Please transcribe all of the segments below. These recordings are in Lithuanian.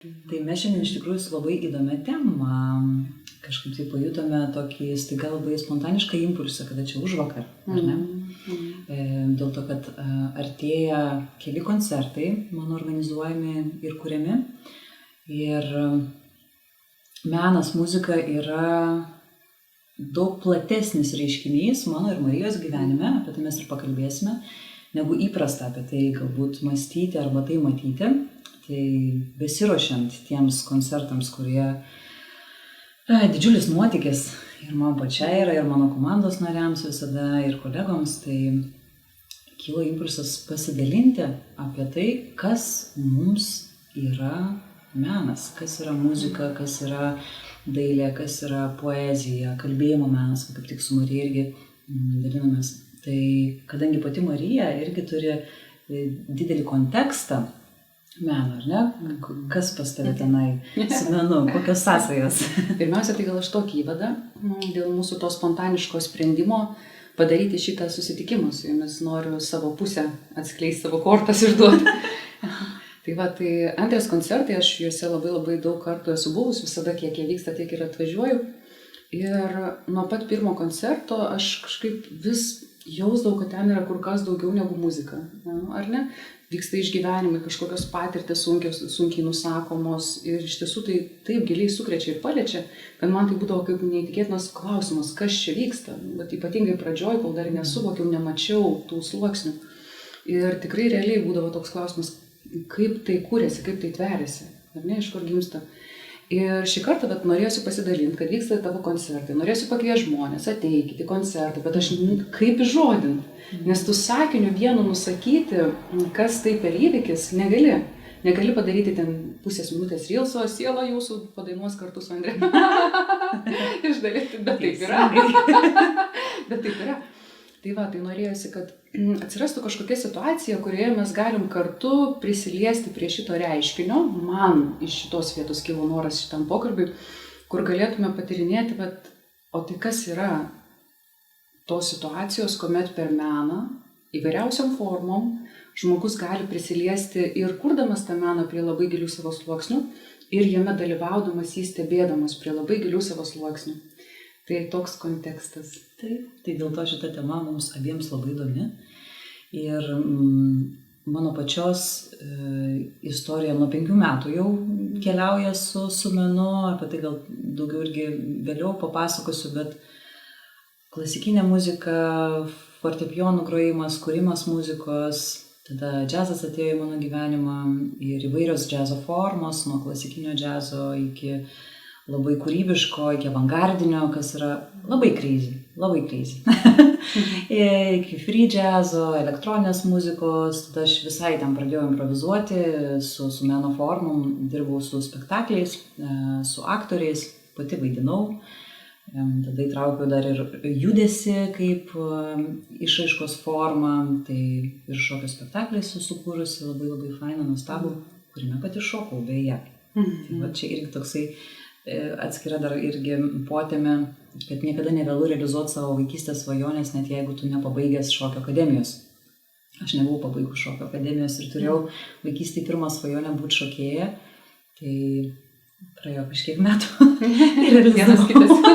Tai mes šiandien iš tikrųjų su labai įdomia tema. Kažkaip tai pajutome tokį staiga labai spontanišką impulsą, kada čia užvakar, ar ne? Dėl to, kad artėja keli koncertai, mano organizuojami ir kuriami. Ir menas, muzika yra daug platesnis reiškinys mano ir Marijos gyvenime, apie tai mes ir pakalbėsime, negu įprasta apie tai galbūt mąstyti arba tai matyti. Tai besiruošiant tiems koncertams, kurie didžiulis nuotykis ir man pačiai yra, ir mano komandos nariams visada, ir kolegoms, tai kilo impulsas pasidalinti apie tai, kas mums yra menas, kas yra muzika, kas yra dailė, kas yra poezija, kalbėjimo menas, kaip tik su Marija irgi dalinamės. Tai kadangi pati Marija irgi turi didelį kontekstą meno, ar ne? Kas pas tave tenai su menu, kokios sąsajos? Pirmiausia, tai gal aš tokį įvadą dėl mūsų to spontaniško sprendimo padaryti šitą susitikimą su jumis. Noriu savo pusę atskleisti, savo kortas išduoti. Tai va, tai Andrės koncertai, aš juose labai daug kartų esu buvus, visada kiek jie vyksta, tiek ir atvažiuoju. Ir nuo pat pirmo koncerto aš kažkaip vis jausdavau, kad ten yra kur kas daugiau negu muzika, ar ne? Vyksta išgyvenimai, kažkokios patirtys sunkiai nusakomos ir iš tiesų tai taip giliai sukrečia ir paliečia, kad man tai būdavo kaip neįtikėtinas klausimas, kas čia vyksta, bet ypatingai pradžioj, kol dar nesuvokiau, nemačiau tų sluoksnių. Ir tikrai realiai būdavo toks klausimas, kaip tai kūrėsi, kaip tai tveriasi, ar ne, iš kur gimsta. Ir šį kartą norėsiu pasidalinti, kad vyksta tavo koncertai, norėsiu pakviesti žmonės, ateikite į koncertą, bet aš kaip įžodinti, nes tu sakiniu vienu nusakyti, kas tai per įvykis, negali. Negali padaryti ten pusės minutės reelso, siela jūsų padainuos kartu su Andre. Išdalyti, bet taip yra. Bet taip yra. Tai va, tai norėjusi, kad atsirastų kažkokia situacija, kurioje mes galim kartu prisiliesti prie šito reiškinio. Man iš šitos vietos kilo noras šitam pokalbiui, kur galėtume patyrinėti, bet o tai kas yra tos situacijos, kuomet per meną įvairiausiom formom žmogus gali prisiliesti ir kurdamas tą meną prie labai gilių savo sluoksnių ir jame dalyvaudamas, jį stebėdamas prie labai gilių savo sluoksnių. Tai toks kontekstas. Taip, tai dėl to šita tema mums abiems labai įdomi. Ir mano pačios istorija nuo 5 metų jau keliauja su menu, apie tai gal daugiau irgi vėliau papasakosiu, bet klasikinė muzika, fortepijonų grojimas, kūrimas muzikos, tada džiazas atėjo į mano gyvenimą ir įvairios džiazo formos, nuo klasikinio džiazo iki labai kūrybiško, iki avangardinio, kas yra labai crazy. Iki free džiazo, elektroninės muzikos, tada aš visai ten pradėjau improvizuoti su meno formom, dirbau su spektakliais, su aktoriais, pati vaidinau, tada įtraukiau dar ir judesį kaip išraiškos formą, tai ir šokio spektakliai sukūrusi, labai fainą, nuostabų, kuriame pati šokau beje. Tai va, čia irgi toksai atskira dar irgi potėmė, kad niekada nevėlu realizuoti savo vaikystės svajonės, net jeigu tu nepabaigęs šokio akademijos. Aš nebuvau pabaigus šokio akademijos ir turėjau vaikystėje pirmą svajonę būti šokėja, tai praėjo kažkiek metų ir realizavau.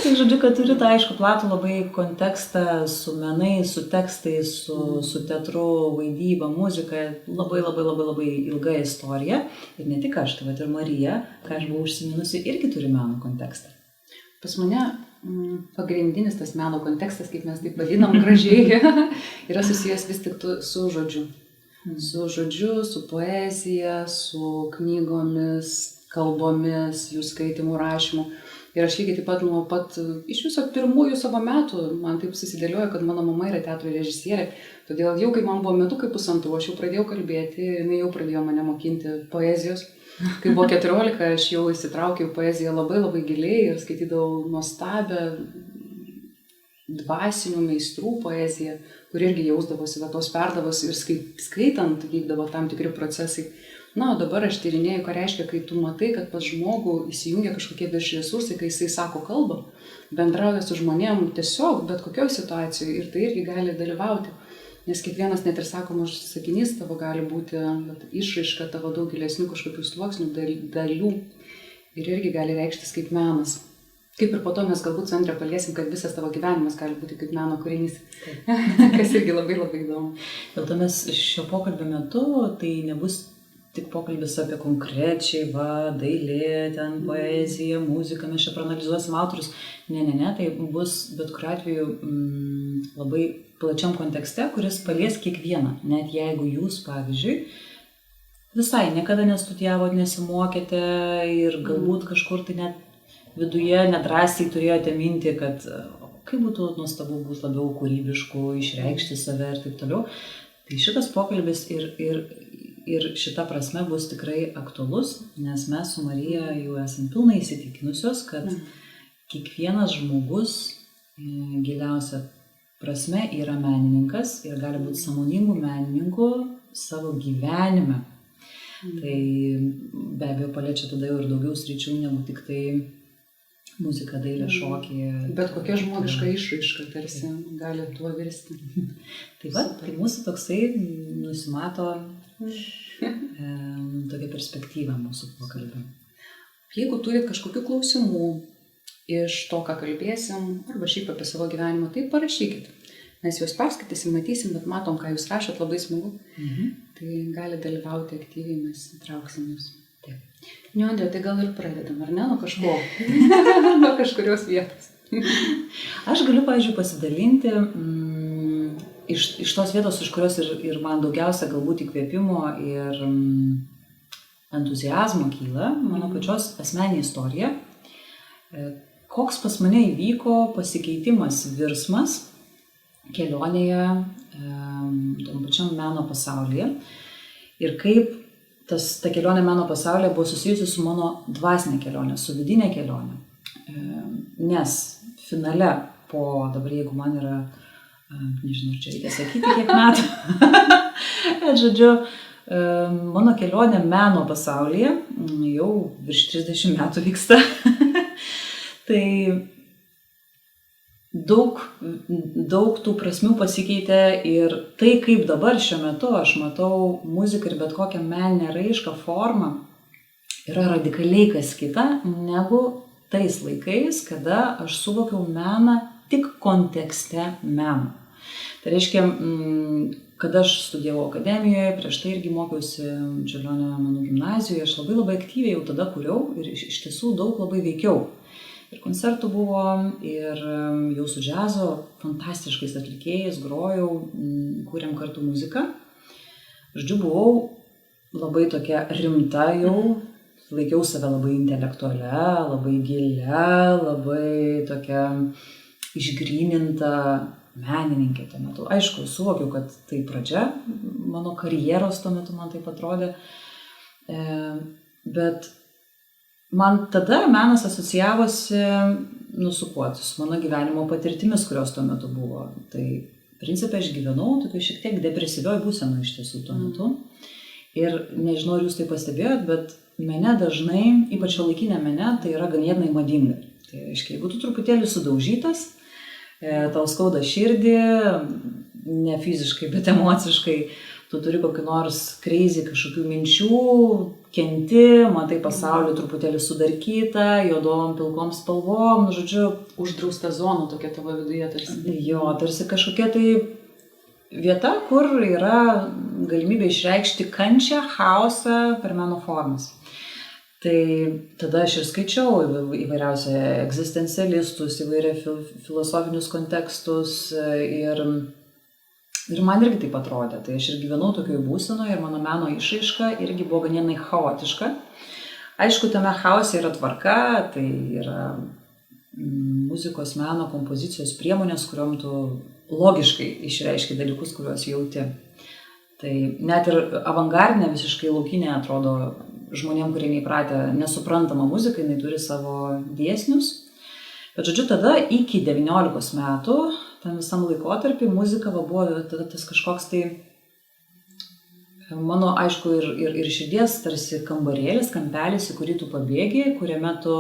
Tai žodžiu, kad turiu tą aišku platų labai kontekstą su menais, su tekstais, su teatru, vaidyba, muzika, labai ilga istorija. Ir ne tik aš, tai vat ir Marija, ką aš buvau užsiminusi, irgi turi meno kontekstą. Pas mane pagrindinis tas meno kontekstas, kaip mes taip vadinam gražiai, yra susijęs vis tik su žodžiu. Su žodžiu, su poezija, su knygomis, kalbomis, jų skaitimų, rašymų. Ir aš lygiai taip pat nuo pat iš viso pirmųjų savo metų man taip susidėliojo, kad mano mama yra teatro režisierė. Todėl jau kai man buvo metukai 1,5, aš jau pradėjau kalbėti, jinai jau pradėjo mane mokinti poezijos. Kai buvo 14, aš jau įsitraukiau poeziją labai giliai ir skaitydavau nuostabią dvasinių meistrų poeziją, kur irgi jausdavosi, va tos perdavosi ir skaitant vykdavo tam tikri procesai. Na, o dabar aš tyrinėju, ką reiškia, kai tu matai, kad pas žmogų įsijungia kažkokie virš resursai, kai jisai sako kalbą, bendrauja su žmonėm tiesiog bet kokioj situacijoje ir tai irgi gali dalyvauti. Nes kiekvienas net ir sakomas sakinys tavo gali būti išraiška tavo daug gilesnių kažkokių sluoksnių, dalių ir irgi gali reikštis kaip menas. Kaip ir po to mes galbūt su Andre paliesim, kad visas tavo gyvenimas gali būti kaip meno kūrinys, kas irgi labai labai įdomu. Dėl to mes šio pokalbio metu tai nebus tik pokalbis apie konkrečiai, dailė, ten poezija, muzika, mes čia praanalizuosim autorius. Ne, tai bus bet kuriuo atveju labai plačiam kontekste, kuris palies kiekvieną. Net jeigu jūs, pavyzdžiui, visai niekada nestudijavot, nesimokėte ir galbūt kažkur tai net viduje nedrąsiai turėjote mintį, kad kaip būtų nuostabu būti labiau kūrybišku, išreikšti save ir taip toliau. Tai šitas pokalbis ir šita prasme bus tikrai aktualus, nes mes su Marija jau esam pilnai įsitikinusios, kad kiekvienas žmogus giliausia prasme yra menininkas ir gali būti sąmoningų menininkų savo gyvenime. Tai be abejo paliečia tada jau ir daugiau sričių negu tik tai muzika, dailė, šokį. Bet kokia žmogiška išraiška tarsi gali tuo virsti. Tai mūsų toksai nusimato tokia perspektyva mūsų pokalbio. Jeigu turit kažkokių klausimų iš to, ką kalbėsim, arba šiaip apie savo gyvenimą, tai parašykit. Mes juos perskaitysim, matysim, bet matom, ką jūs rašot, labai smagu. Tai gali dalyvauti aktyviai, mes įtrauksim jūs. Andrė, tai gal ir pradedam, ar ne, nuo kažko? Nuo kažkurios vietos. Aš galiu, pavyzdžiui, pasidalinti iš tos vietos, iš kurios ir man daugiausia galbūt įkvėpimo ir entuziazmo kyla, mano pačios asmeninė istorija. Koks pas mane įvyko pasikeitimas, virsmas kelionėje tom pačiam meno pasaulyje ir kaip ta kelionė meno pasaulyje buvo susijusi su mano dvasinė kelionė, su vidinė kelionė. Nes finale dabar jeigu man yra, nežinau, čia reikia sakyti, kiek metų, žodžiu, mano kelionė meno pasaulyje jau virš 30 metų vyksta. Tai daug tų prasmių pasikeitė ir tai, kaip dabar šiuo metu aš matau muziką ir bet kokią meninę raišką, formą, yra radikaliai kas kita negu tais laikais, kada aš suvokiau meną tik kontekste meno. Tai reiškia, kada aš studijavau akademijoje, prieš tai irgi mokiausi Čiurlionio menų gimnazijoje, aš labai aktyviai jau tada kūriau ir iš tiesų daug labai veikiau. Ir koncertų buvo, ir jau su džiazo fantastiškais atlikėjais grojau, kūrėm kartu muziką. Žodžiu, buvau labai tokia rimta jau, laikiau save labai intelektualia, labai gilia, labai tokia išgryninta menininkė tuo metu. Aišku, suvokiau, kad tai pradžia mano karjeros tuo metu, man taip atrodė. Bet man tada menas asocijavosi, su kuo, su mano gyvenimo patirtimis, kurios tuo metu buvo. Tai principė aš gyvenau tokiu šiek tiek depresyvioj būsenoj iš tiesų tuo metu. Ir nežinau, ar jūs tai pastebėjot, bet mene dažnai, ypač šiuolaikinė mene, tai yra ganėtinai madinga. Tai reiškia, jeigu tu truputėlį sudaužytas, tau skauda širdį, ne fiziškai, bet emociškai, tu turi kokį nors crazy kažkokių minčių, kenti, matai pasaulį truputėlį sudarkytą, juodom, pilkom spalvom, žodžiu, uždrausta zona tokia tavo viduje tarsi. Jo, tarsi kažkokia tai vieta, kur yra galimybė išreikšti kančią, chaosą per meno formas. Tai tada aš ir skaičiau įvairiausią egzistencialistus, įvairia filosofinius kontekstus ir man irgi taip atrodė. Tai aš ir gyvenau tokioje būsenoje ir mano meno išraiška irgi buvo ganėtinai chaotiška. Aišku, tame chaose yra tvarka, tai yra muzikos, meno, kompozicijos priemonės, kuriuom tu logiškai išreiški dalykus, kuriuos jauti. Tai net ir avangardinė, visiškai laukinė atrodo žmonėm, kurie neįpratę, nesuprantama muzika, jinai turi savo dėsnius. Bet žodžiu, tada iki 19 metų, tam visam laikotarpį, muzika buvo tada tas kažkoks tai mano, aišku, ir širdies tarsi kambarėlis, kampelis, į kurį tu pabėgi, kuriame tu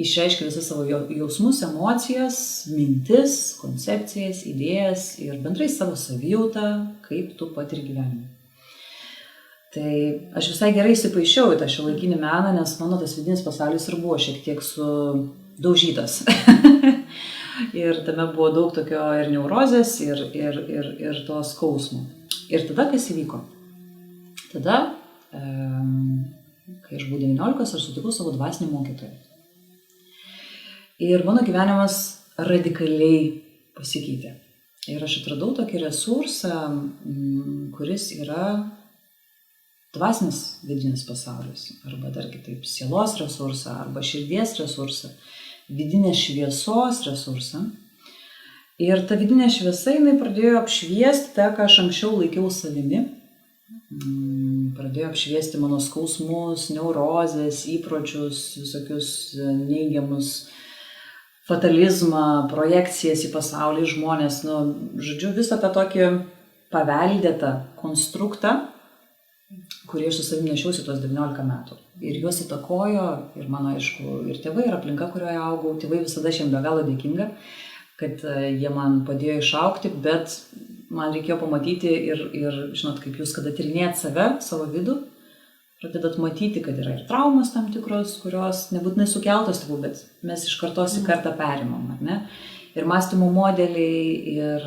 išreiški visą savo jausmus, emocijas, mintis, koncepcijas, idėjas ir bendrai savo savijautą, kaip tu patiri gyvenimą. Tai aš visai gerai įsipaišiau į tą šiuolaikinį meną, nes mano tas vidinis pasaulis ir buvo šiek tiek sudaužytas. Ir tame buvo daug tokio ir neurozės, ir to skausmo. Ir tada kas įvyko? Tada, kai aš buvau 19, aš sutikau savo dvasinį mokytoją. Ir mano gyvenimas radikaliai pasikeitė. Ir aš atradau tokį resursą, kuris yra dvasinis vidinis pasaulis, arba dar kitaip sielos resursą, arba širdies resursą, vidinės šviesos resursą. Ir ta vidinė šviesa, jinai pradėjo apšviesti tą, ką aš anksčiau laikiau savimi. Pradėjo apšviesti mano skausmus, neurozės, įpročius, visokius neigiamus, fatalizmą, projekcijas į pasaulį, žmonės. Žodžiu, visą tą tokį paveldėtą konstruktą, kurį aš su savimi nešiausi tuos 19 metų. Ir juos įtakojo ir mano, aišku, ir tėvai, ir aplinka, kurioje augau. Tėvai visada šiandien be galo dėkinga, kad jie man padėjo išaugti, bet man reikėjo pamatyti ir žinot, kaip jūs, kada tyrinėjat save, savo vidų, pradedat matyti, kad yra ir traumas tam tikros, kurios nebūtinai sukeltos tėvų, bet mes iš kartos į kartą perimam, ar ne? Ir mąstymo modeliai, ir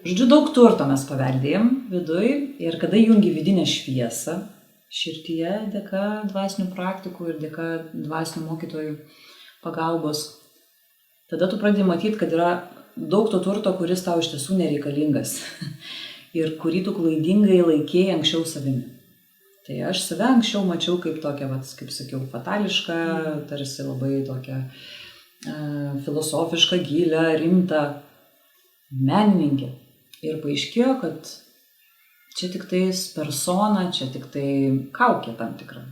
žodžiu, daug turto mes paveldėjom viduj, ir kada jungi vidinę šviesą širdyje dėka dvasinių praktikų ir dėka dvasinių mokytojų pagalbos, tada tu pradedi matyti, kad yra daug to turto, kuris tau iš tiesų nereikalingas ir kurį tu klaidingai laikėjai anksčiau savimi. Tai aš save anksčiau mačiau kaip tokią, kaip sakiau, fatališką, tarsi labai tokią filosofišką, gilią, rimtą menininkę. Ir paaiškėjo, kad čia tik tais persona, čia tik tai kaukė tam tikra.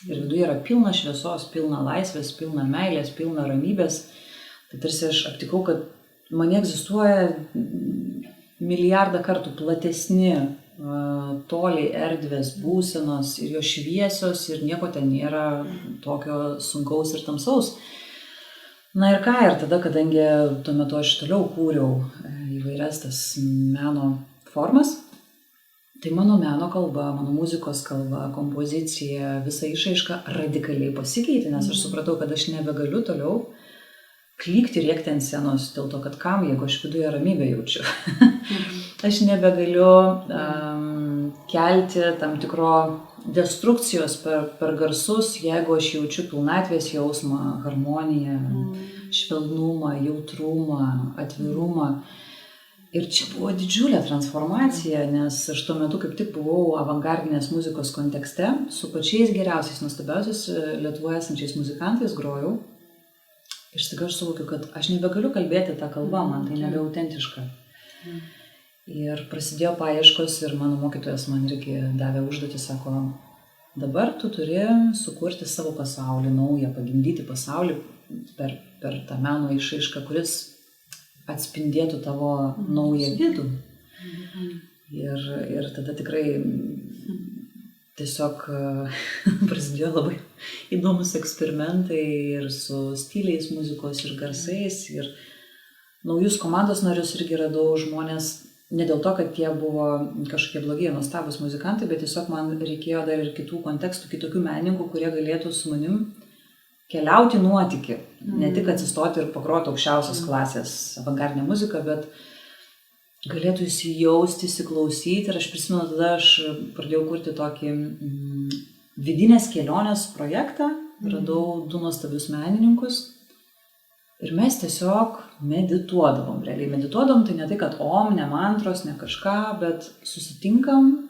Ir viduje yra pilna šviesos, pilna laisvės, pilna meilės, pilna ramybės. Tai tarsi aš aptikau, kad mane egzistuoja milijardą kartų platesni, toliai erdvės būsenos ir jos šviesios ir nieko ten nėra tokio sunkaus ir tamsaus. Na ir ką, ir tada, kadangi tuo metu aš toliau kūriau įvairias tas meno formas, tai mano meno kalba, mano muzikos kalba, kompozicija, visa išraiška radikaliai pasikeitė, nes aš supratau, kad aš nebegaliu toliau klykti ir rėkti ant scenos dėl to, kad kam, jeigu aš viduje ramybę jaučiu. Aš nebegaliu kelti tam tikro destrukcijos per garsus, jeigu aš jaučiu pilnatvės jausmą, harmoniją, švelnumą, jautrumą, atvirumą. Ir čia buvo didžiulė transformacija, nes aš tuo metu kaip tik buvau avangardinės muzikos kontekste, su pačiais geriausiais, nuostabiausiais Lietuvoje esančiais muzikantais grojau. Ir staiga aš suvokiu, kad aš nebegaliu kalbėti tą kalbą, man tai nebe autentiška. Ir prasidėjo paieškos ir mano mokytojas man irgi davė užduotį, sako, dabar tu turi sukurti savo pasaulį, naują, pagimdyti pasaulį per tą meno išraišką, kuris atspindėtų tavo naują vidų. Ir tada tikrai tiesiog prasidėjo labai įdomus eksperimentai ir su stiliais muzikos ir garsais. Ir naujus komandos narius irgi radau, žmonės, ne dėl to, kad jie buvo kažkokie blogi, nuostabūs muzikantai, bet tiesiog man reikėjo dar ir kitų kontekstų, kitokių menininkų, kurie galėtų su manim keliauti nuotykį. Ne tik atsistoti ir pagroti aukščiausios klasės avangardinę muziką, bet galėtų įsijausti, įsiklausyti. Ir aš prisimenu, tada aš pradėjau kurti tokį vidinės kelionės projektą, radau 2 nuostabius menininkus ir mes tiesiog medituodavom. Realiai medituodavom, tai ne tai, kad ne mantros, ne kažką, bet susitinkam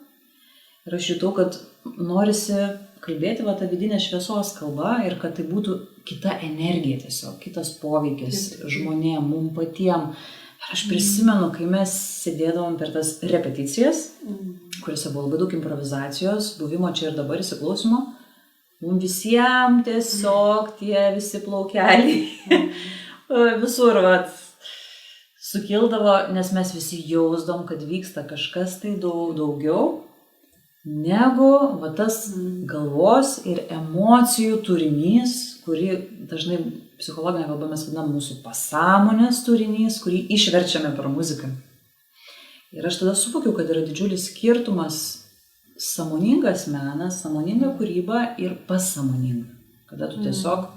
ir aš jutau, kad norisi kalbėti tą vidinę šviesos kalbą ir kad tai būtų kita energija tiesiog, kitas poveikis žmonėm, mum patiem. Ir aš prisimenu, kai mes sėdėdavom per tas repeticijas, kuriuose buvo labai daug improvizacijos, buvimo čia ir dabar, įsiklausimo, mums visiems tiesiog tie visi plaukeliai visur sukildavo, nes mes visi jausdom, kad vyksta kažkas tai daugiau negu va tas galvos ir emocijų turinys, kurį dažnai psichologinė kalba mes vadinam mūsų pasąmonės turinys, kurį išverčiame per muziką. Ir aš tada suvokiau, kad yra didžiulis skirtumas sąmoningas menas, sąmoninga kūryba ir pasąmoninga. Kada tu tiesiog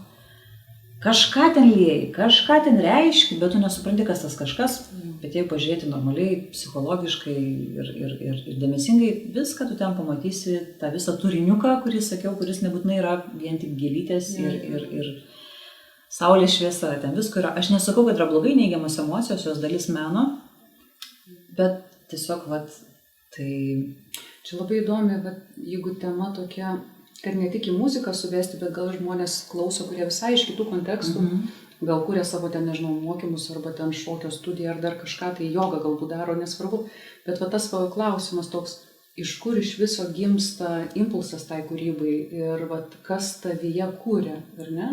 kažką ten lieji, kažką ten reiški, bet tu nesupranti, kas tas kažkas, bet jeigu pažiūrėti normaliai, psichologiškai ir dėmesingai, viską tu ten pamatysi, tą visą turiniuką, kurį sakiau, kuris nebūtinai yra vien tik gėlytės ir saulės šviesa, ten visko yra. Aš nesakau, kad yra blogai neigiamos emocijos, jos dalis meno, bet tiesiog, tai... Čia labai įdomi, jeigu tema tokia, kad ne tik į muziką suvesti, bet gal žmonės klauso, kurie visai iš kitų kontekstų, gal kuria savo ten, nežinau, mokymus, arba ten šokio studiją, ar dar kažką, tai jogą galbūt daro, nesvarbu. Bet tas klausimas toks, iš kur iš viso gimsta impulsas tai kūrybai ir kas tavyje kūrė, ar ne?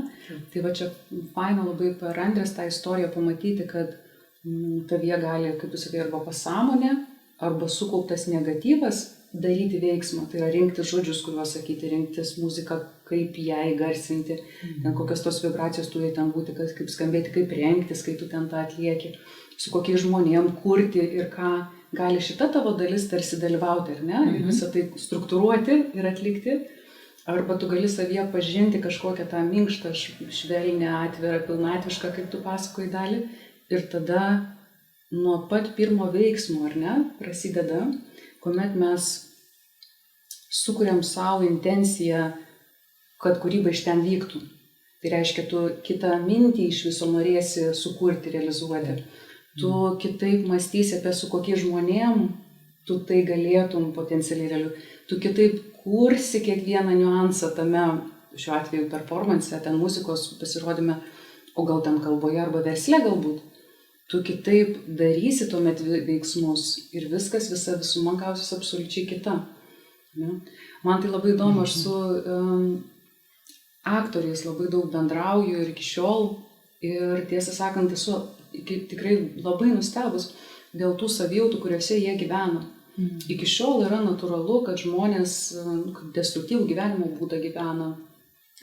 Tai čia faina labai per Andrės tą istoriją pamatyti, kad tavyje gali, kaip tu sakai, arba pasąmonė, arba sukauptas negatyvas, daryti veiksmą, tai yra rinktis žodžius, kuriuos sakyti, rinktis muziką, kaip ją įgarsinti, ten kokios tos vibracijos turi ten būti, kaip skambėti, kaip rengtis, kai tu ten tą atlieki, su kokiais žmonėm kurti ir ką gali šita tavo dalis tarsi dalyvauti, ar ne, ir visą tai struktūruoti ir atlikti, arba tu gali savyje pažinti kažkokią tą minkštą, švelnę, atvirą, pilnatvišką, kaip tu pasakoji dalį, ir tada nuo pat pirmo veiksmo, ar ne, prasideda, kuomet mes sukuriam savo intenciją, kad kūryba iš ten vyktų. Tai reiškia, tu kitą mintį iš viso norėsi sukurti, realizuoti. Tu kitaip mąstysi apie su kokiais žmonėm, tu tai galėtum potencialiai realizuoti. Tu kitaip kursi kiekvieną niuansą tame, šiuo atveju performance, ten muzikos pasirodyme, o gal ten kalboje arba versle galbūt. Tu kitaip darysi tuomet veiksmus ir viskas, visa visuma gausis absoliučiai kita. Ne? Man tai labai įdomu, aš su aktoriais labai daug bendrauju ir iki šiol. Ir tiesą sakant, esu tikrai labai nustebus dėl tų savijautų, kuriuose jie gyvena. Iki šiol yra natūralu, kad žmonės destruktyvų gyvenimo būdą gyvena,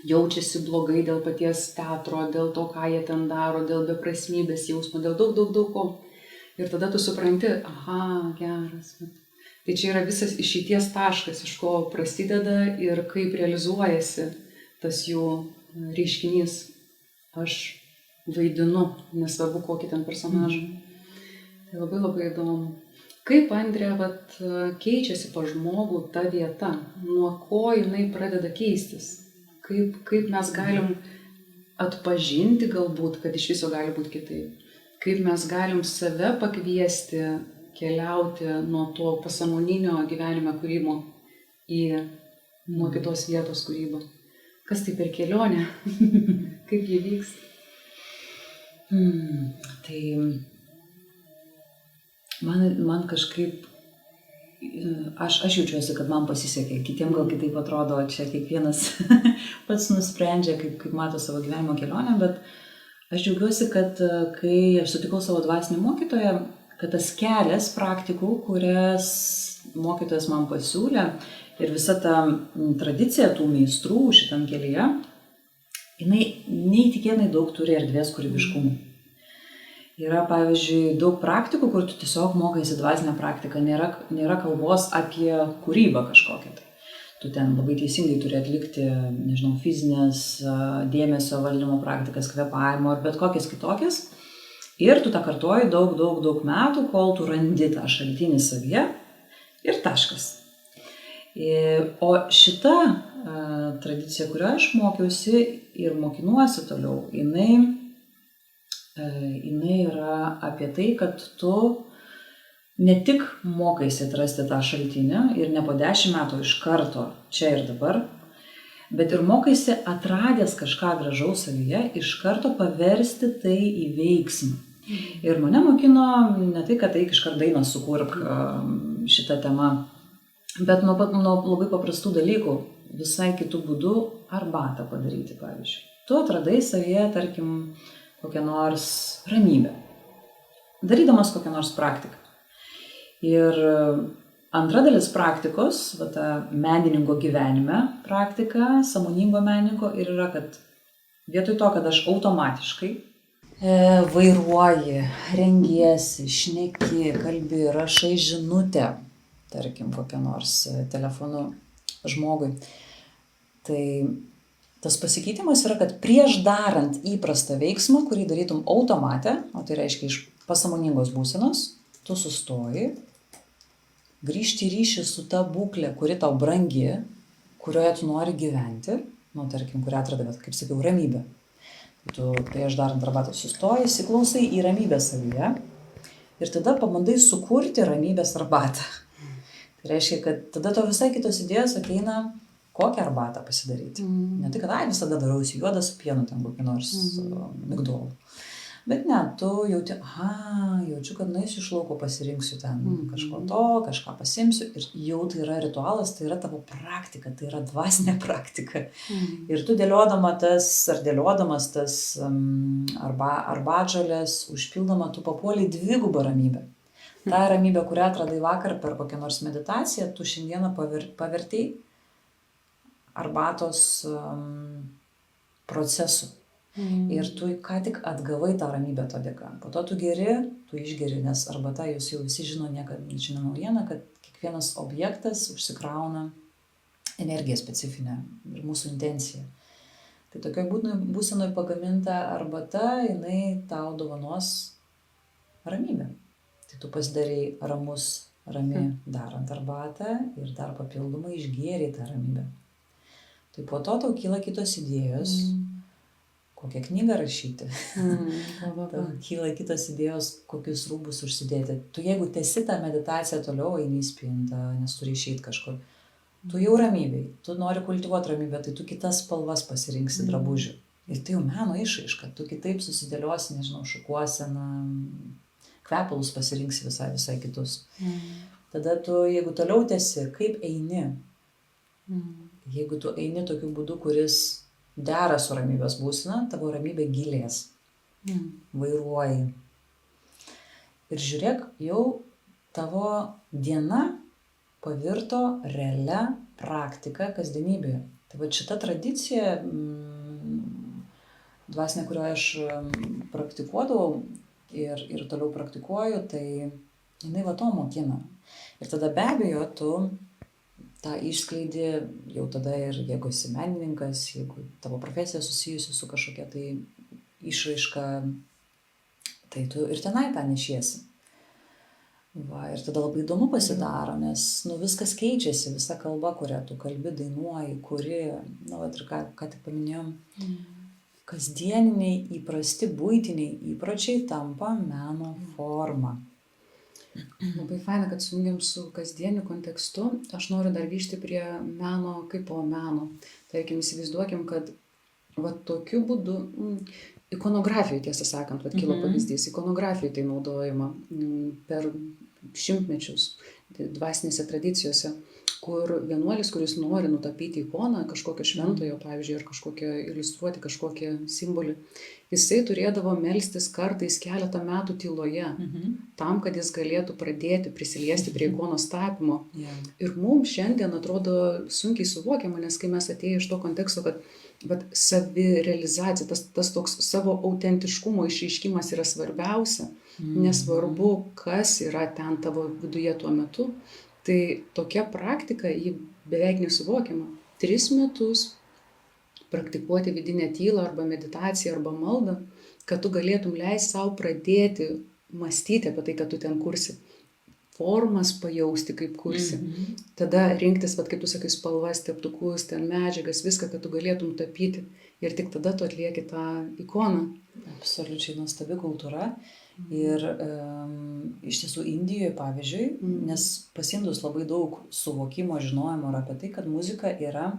jaučiasi blogai dėl paties teatro, dėl to, ką jie ten daro, dėl beprasmybės jausmo, dėl daug ko. Ir tada tu supranti, aha, geras. Tai čia yra visas išeities taškas, iš ko prasideda ir kaip realizuojasi tas jų reiškinys. Aš vaidinu, nesvarbu kokį ten personažą. Tai labai įdomu. Kaip, Andrė, keičiasi pa žmogų ta vieta, nuo ko jinai pradeda keistis? Kaip mes galim atpažinti galbūt, kad iš viso gali būti kitaip? Kaip mes galim save pakviesti, keliauti nuo to pasąmoninio gyvenime kūrimo nuo kitos vietos kūrybą? Kas tai per kelionę? Kaip jį vyksta? Tai man kažkaip, aš jaučiuosi, kad man pasisekė, kitiem gal kitaip atrodo, čia kiekvienas pats nusprendžia, kaip mato savo gyvenimo kelionę, bet aš džiaugiuosi, kad kai aš sutikau savo dvasinį mokytoją, kad tas kelias praktikų, kurias mokytojas man pasiūlė ir visa ta tradicija tų meistrų šitam kelyje, jinai neįtikėtinai daug turi erdvės kūrybiškumui. Yra, pavyzdžiui, daug praktikų, kur tu tiesiog mokaisi dvasinę praktiką, nėra kalbos apie kūrybą kažkokią. Tu ten labai teisingai turi atlikti, nežinau, fizinės, dėmesio valdymo praktikas, kvėpavimo ar bet kokias kitokias. Ir tu tą kartoji daug metų, kol tu randi tą šaltinį savyje ir taškas. O šita tradicija, kurioje aš mokiausi ir mokinuosi toliau, jinai yra apie tai, kad tu ne tik mokaisi atrasti tą šaltinį ir ne po 10 metų iš karto čia ir dabar, bet ir mokaisi atradęs kažką gražaus savyje iš karto paversti tai į veiksmą. Ir mane mokino ne tai, kad eik iškart dainą sukurk šitą temą, bet nuo labai paprastų dalykų, visai kitų būdų arbatą padaryti, pavyzdžiui. Tu atradai savyje, tarkim, kokią nors ramybę, darydamas kokią nors praktiką. Ir Antra dalis praktikos, va, ta menininko gyvenime praktika, sąmoningo menininko ir yra, kad vietoj to, kad aš automatiškai vairuoji, rengiesi, šneki, kalbi, rašai žinutę, tarkim, kokią nors telefonu žmogui, tai tas pasikeitimas yra, kad prieš darant įprastą veiksmą, kurį darytum automate, o tai reiškia iš pasąmoningos būsenos, tu sustoji, grįžti į ryšį su ta būklė, kuri tau brangi, kurioje tu nori gyventi, nu, tarkim, kurią atradai, kaip sakiau, ramybė. Tu prieš darant arbatą sustoji, įsiklausai į ramybę savyje ir tada pabandai sukurti ramybės arbatą. Tai reiškia, kad tada to visai kitos idėjos ateina, kokią arbatą pasidaryti. Ne tai, kad visada darausi juodą su pienu, ten kokį nors migdolų. Bet ne, tu jauti, jaučiu, kad nueisiu iš lauko, pasirinksiu ten kažko to, kažką pasimsiu. Ir jau tai yra ritualas, tai yra tavo praktika, tai yra dvasinė praktika. Ir tu dėliodamas tas arbatžolės, užpildama, tu papuoliai dvigubą ramybę. Ta ramybė, kurią atradai vakar per kokią nors meditaciją, tu šiandieną pavertei arbatos procesu. Ir tu ką tik atgavai tą ramybę to dėka. Po to tu išgeri, nes arbata, jūs jau visi žino, niekad nežino naujieną, kad kiekvienas objektas užsikrauna energiją specifinę ir mūsų intenciją. Tai tokioj būsenoj pagaminta arbata, jinai tau dovanos ramybę. Tai tu pasidarei rami darant arbatą ir dar papildomai išgėrei tą ramybę. Tai po to tau kyla kitos idėjos, kokią knygą rašyti. Kyla kitos idėjos, kokius rūbus užsidėti. Tu jeigu tęsi tą meditaciją toliau, eini į spintą, nes turi išeiti kažkur, tu jau ramybėj, tu nori kultivuoti ramybę, tai tu kitas spalvas pasirinksi drabužių. Ir tai jau meno išraiška, tu kitaip susidėliosi, nežinau, šukuoseną, kvepalus pasirinksi visai kitus. Tada tu, jeigu toliau tęsi, kaip eini, jeigu tu eini tokiu būdu, kuris dera su ramybės būsena, tavo ramybė gilės. Vairuoji. Ir žiūrėk, jau tavo diena pavirto realia praktika kasdienybėje. Tai va šita tradicija, dvasinė, kurioje aš praktikuodavau ir toliau praktikuoju, tai jinai va to mokina. Ir tada be abejo, tu tą išskleidi jau tada ir jeigu esi menininkas, jeigu tavo profesija susijusi su kažkokia tai išraiška, tai tu ir tenai tą nešiesi. Va, ir tada labai įdomu pasidaro, nes viskas keičiasi, visa kalba, kurią tu kalbi, dainuoji, kuri, ir ką tik paminėjom, kasdieniniai, įprasti, buitiniai įpročiai tampa meno forma. Labai faina, kad sujungiam su kasdieniu kontekstu. Aš noriu dar grįžti prie meno kaip po meno. Tarkim, įsivaizduokim, kad tokiu būdu, ikonografijoje, tiesą sakant, kilo pavyzdys, ikonografijoje tai naudojama per šimtmečius dvasinėse tradicijose, kur vienuolis, kuris nori nutapyti ikoną, kažkokio šventojo, pavyzdžiui, ar iliustruoti kažkokį simbolį, jisai turėdavo melstis kartais keletą metų tyloje, tam, kad jis galėtų pradėti prisiliesti prie ikonos tapymo. Ir mums šiandien atrodo sunkiai suvokiama, nes kai mes atėjome iš to konteksto, kad savirealizacija, tas toks savo autentiškumo išreiškimas yra svarbiausia, nesvarbu, kas yra ten tavo viduje tuo metu. Tai tokia praktika, ji beveik nesuvokiama. 3 metus praktikuoti vidinę tylą arba meditaciją arba maldą, kad tu galėtum leisti savo pradėti mąstyti apie tai, kad tu ten kursi. Formas pajausti, kaip kursi. Tada rinktis, kaip tu sakai, spalvas, teptukus, ten medžiagas, viską, kad tu galėtum tapyti. Ir tik tada tu atlieki tą ikoną. Absoliučiai nuostabi kultūra. Ir iš tiesų Indijoje, pavyzdžiui, nes pasindus labai daug suvokimo, žinojimo ir apie tai, kad muzika yra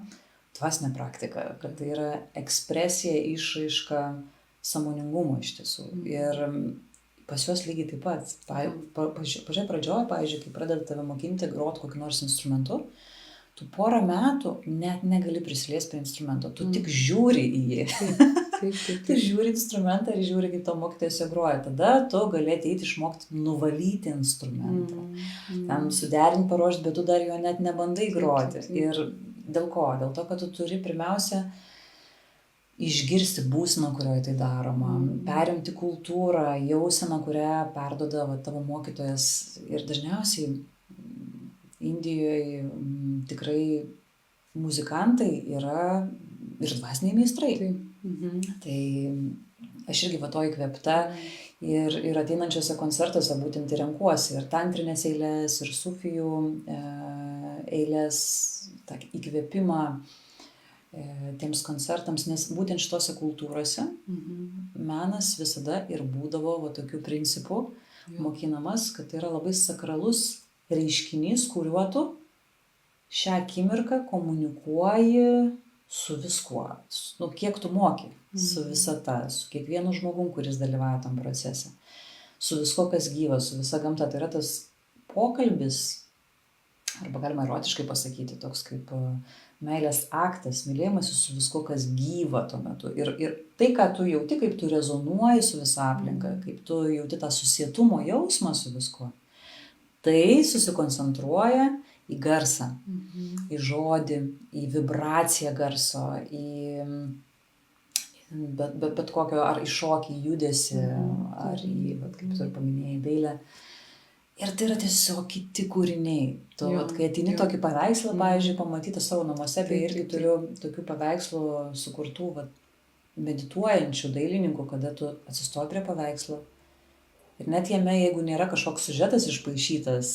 dvasinė praktika, kad tai yra ekspresija, išraiška sąmoningumo iš tiesų. Ir pas juos lygiai taip pat. Pačioje pradžioje, pavyzdžiui, kai pradeda tave mokinti groti kokį nors instrumentu, tu porą metų net negali prisiliesti prie instrumento, tu tik žiūri į jį. Tu žiūri instrumentą ir žiūri, kaip to mokytojas jo groja. Tada tu galėti eiti išmokti nuvalyti instrumentą. Tam suderinti, paruošti, bet tu dar jo net nebandai groti. Ir dėl ko? Dėl to, kad tu turi pirmiausia išgirsti būseną, kurioje tai daroma, perimti kultūrą, jauseną, kurią perduoda tavo mokytojas. Ir dažniausiai Indijoje tikrai muzikantai yra ir dvasiniai meistrai. Tai aš irgi to įkvėpta ir ateinančiose koncertuose būtent renkuosi ir tantrinės eilės, ir sufijų eilės, tą įkvėpimą tiems koncertams, nes būtent šitose kultūrose menas visada ir būdavo tokiu principu mokinamas, kad tai yra labai sakralus reiškinys, kuriuo tu šią akimirką komunikuoji su viskuo, kiek tu moki, su visata, su kiekvienu žmogum, kuris dalyvauja tam procese, su visko, kas gyva, su visa gamta. Tai yra tas pokalbis, arba galima erotiškai pasakyti, toks kaip meilės aktas, mylėjimasis su visko, kas gyva tuo metu. Ir tai, ką tu jauti, kaip tu rezonuoji su visa aplinka, kaip tu jauti tą susietumo jausmą su viskuo, tai susikoncentruoja į garsą, į žodį, į vibraciją garso, į bet kokio, ar į šokį, į judesį, ar į, kaip tu ir paminėjai, dailę. Ir tai yra tiesiog kiti kūriniai. Tu, kai atini tokį paveikslą, pavyzdžiui, pamatyti savo namuose, tai irgi turiu tokių paveikslų sukurtų medituojančių dailininkų, kada tu atsistoji prie paveikslo. Ir net jame, jeigu nėra kažkoks siužetas išpaišytas,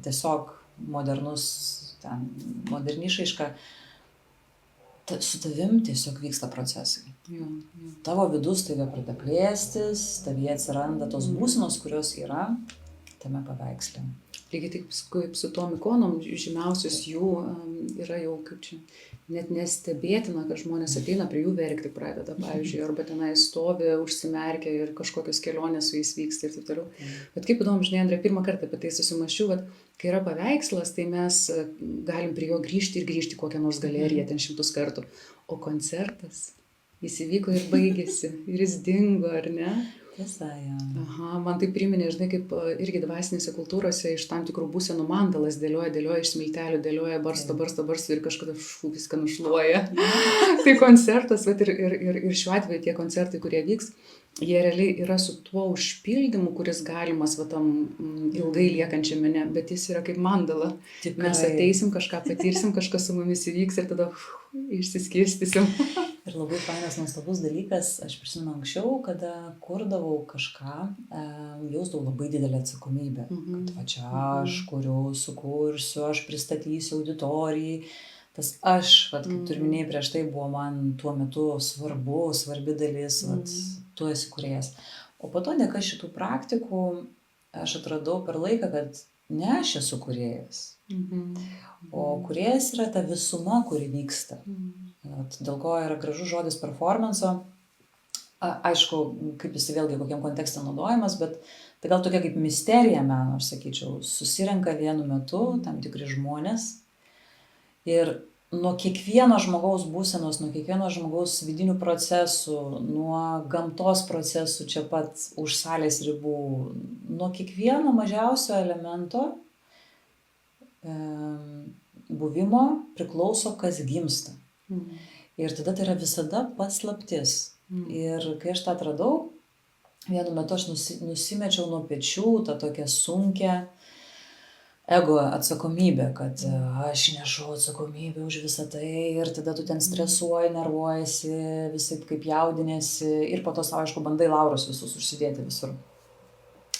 tiesiog modernus, moderni išraiška, su tavim tiesiog vyksta procesai. Tavo vidus tave pradeda plėstis, tavyje atsiranda tos būsenos, kurios yra tame paveiksle. Lygiai taip kaip su tom ikonom, žymiausios jų yra jau kaip čia, net nestebėtina, kad žmonės ateina prie jų verkti pradeda, pavyzdžiui, arba tenai stovi, užsimerkia ir kažkokios kelionės su jais vyksta ir taip toliau. Bet kaip įdomu, žinai, Andrė, pirmą kartą apie tai susimąsčiau, kad kai yra paveikslas, tai mes galim prie jo grįžti ir grįžti kokią nors galeriją ten 100 kartų. O koncertas, jis įvyko ir baigėsi, ir jis dingo, ar ne? Tiesa, ja. Aha, man tai priminė, žinai, kaip irgi dvasinėse kultūrose iš tam tikrų būsenų mandalas dėlioja iš smiltelių, dėlioja, barsto ir kažkada viską nušluoja. Tai koncertas, bet ir šiuo atveju tie koncertai, kurie vyks, jie realiai yra su tuo užpildymu, kuris galimas tam ilgai liekančiam mene, bet jis yra kaip mandala. Tikrai. Mes ateisim, kažką patirsim, kažkas su mumis įvyks ir tada išsiskirstysim. Ir labai fainas, nuostabus dalykas, aš prisimenu anksčiau, kada kurdavau kažką, jausdavau labai didelę atsakomybę, kad čia aš kuriu, sukursiu, aš pristatysiu auditorijai. Tas aš, kaip tu ir minėjai prieš tai, buvo man tuo metu svarbi dalis, tu esi kūrėjas. O po to dėka šitų praktikų aš atradau per laiką, kad ne aš esu kūrėjas, o kūrėjas yra ta visuma, kuri vyksta. Dėl ko yra gražus žodis performanso. Aišku, kaip jis vėlgi kokiam kontekste naudojamas, bet tai gal tokia kaip misterija meno, aš sakyčiau, susirenka vienu metu tam tikri žmonės ir nuo kiekvieno žmogaus būsenos, nuo kiekvieno žmogaus vidinių procesų, nuo gamtos procesų čia pat už salės ribų, nuo kiekvieno mažiausio elemento buvimo priklauso, kas gimsta. Ir tada tai yra visada paslaptis. Ir kai aš tą atradau, vienu metu aš nusimečiau nuo pečių tą tokią sunkią ego atsakomybę, kad aš nešu atsakomybę už visą tai ir tada tu ten stresuoji, nervuojasi, visai kaip jaudinėsi ir po to savo, aišku, bandai laurus visus užsidėti visur.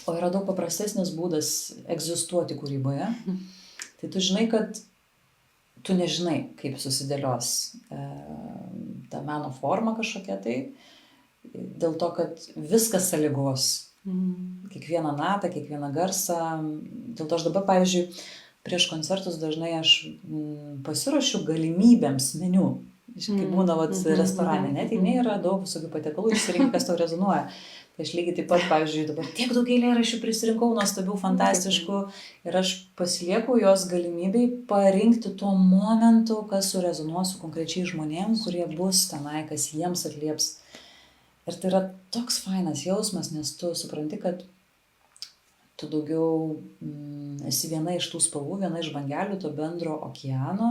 O yra daug paprastesnis būdas egzistuoti kūryboje. Tai tu žinai, kad tu nežinai, kaip susidėlios ta meno forma kažkokia tai, dėl to, kad viskas sąlygos. Kiekvieną natą, kiekvieną garsą. Dėl to aš dabar, pavyzdžiui, prieš koncertus dažnai aš pasiruošiu galimybėms meniu. Kaip būna restorane, net jei yra daug visokių patiekalų, išsirinkti, kas tau rezonuoja. Tai aš lygiai taip pat, pavyzdžiui, dabar tiek daug eilėraščių prisirinkau, nuostabių, fantastiškų ir aš pasilieku jos galimybei parinkti tuo momentu, kas surezonuos su konkrečiai žmonėm, kurie bus tenai, kas jiems atlieps Ir tai yra toks fainas jausmas, nes tu supranti, kad tu daugiau esi viena iš tų spalvų, viena iš bangelių to bendro okeano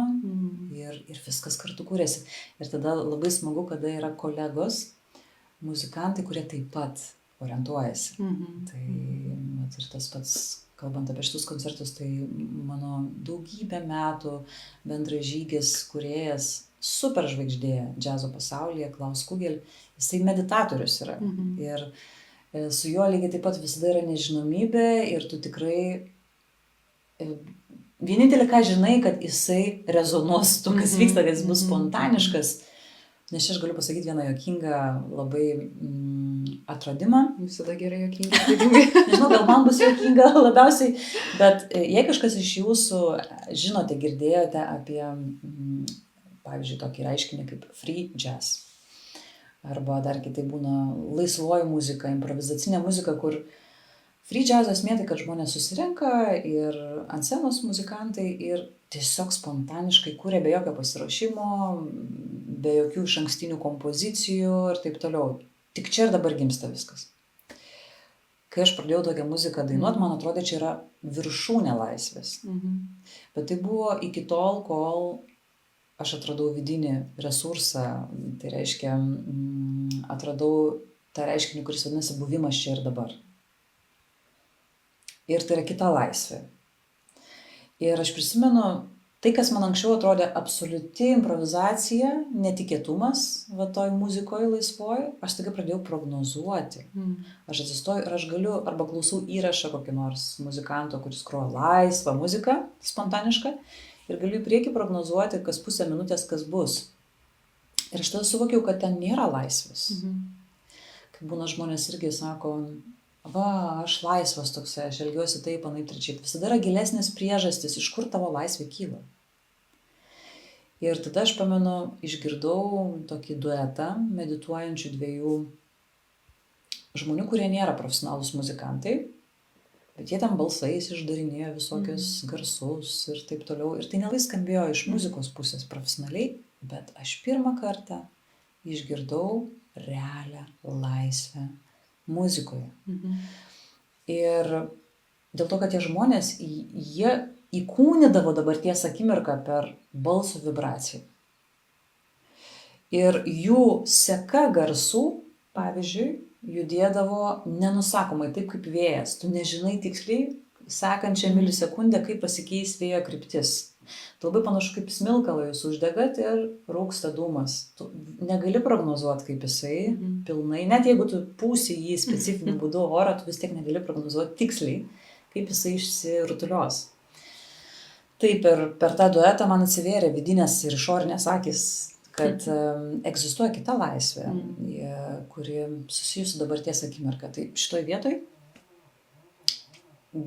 ir viskas kartu kūrėsi. Ir tada labai smagu, kada yra kolegos, muzikantai, kurie taip pat orientuojasi. Tai ir tas pats, kalbant apie šitus koncertus, tai mano daugybę metų bendražygis, kūrėjas, superžvaigždė džiazo pasaulyje, Klaus Kugel, jisai meditatorius yra. Ir su juo lygiai taip pat visada yra nežinomybė ir tu tikrai vienintelį, ką žinai, kad jisai rezonuos tu, kas vyksta, kad jis bus spontaniškas. Nes čia aš galiu pasakyti vieną juokingą labai atradimą. Visada gerai juokinga atradimai. Nežinau, gal man bus juokinga labiausiai, bet jei kažkas iš jūsų žinote, girdėjote apie, pavyzdžiui, tokį reiškinį kaip free jazz. Arba dar kitai būna laisvoji muzika, improvizacinė muzika, kur free jazz esmė tai, kad žmonės susirenka ir ant scenos muzikantai ir tiesiog spontaniškai kūrė be jokio pasiruošimo, be jokių išankstinių kompozicijų ir taip toliau. Tik čia ir dabar gimsta viskas. Kai aš pradėjau tokią muziką dainuoti, man atrodė, čia yra viršūnė laisvės. Bet tai buvo iki tol, kol aš atradau vidinį resursą, tai reiškia, atradau tą reiškinį, kuris vadinasi buvimas čia ir dabar. Ir tai yra kita laisvė. Ir aš prisimenu, tai, kas man anksčiau atrodė absoliuti improvizacija, netikėtumas, va toj muzikoje laisvoje, aš staiga pradėjau prognozuoti. Aš atsistoju ir aš galiu, arba klausau įrašą kokį nors muzikanto, kuris groja laisvą muziką, spontanišką, ir galiu į priekį prognozuoti, kas pusę minutės, kas bus. Ir aš tada suvokiau, kad ten nėra laisvės. Kai būna žmonės irgi sako, va, aš laisvas toksai, aš elgiuosi taip, anaip trečiaip. Visada yra gilesnės priežastis, iš kur tavo laisvė kyla. Ir tada aš pamenu, išgirdau tokį duetą medituojančių dviejų žmonių, kurie nėra profesionalūs muzikantai, bet jie ten balsais išdarinėjo visokius garsus ir taip toliau. Ir tai nelabai skambėjo iš muzikos pusės profesionaliai, bet aš pirmą kartą išgirdau realią laisvę muzikoje. Ir dėl to, kad tie žmonės, jie įkūnydavo dabarties akimirką per balso vibraciją. Ir jų seka garsų, pavyzdžiui, judėdavo nenusakomai, taip kaip vėjas. Tu nežinai tiksliai sekančią milisekundę, kaip pasikeis vėjo kryptis. Tu labai panašu, kaip smilkalą jūs uždegat ir rūksta dūmas. Tu negali prognozuoti, kaip jisai pilnai, net jeigu tu pūsi jį specifiniu būdu orą, tu vis tiek negali prognozuoti tiksliai, kaip jisai išsirutulios. Taip, per tą duetą man atsivėrė vidinės ir išorinės akys, kad egzistuoja kita laisvė, kuri susijusi dabarties akimirka. Tai šitoj vietoj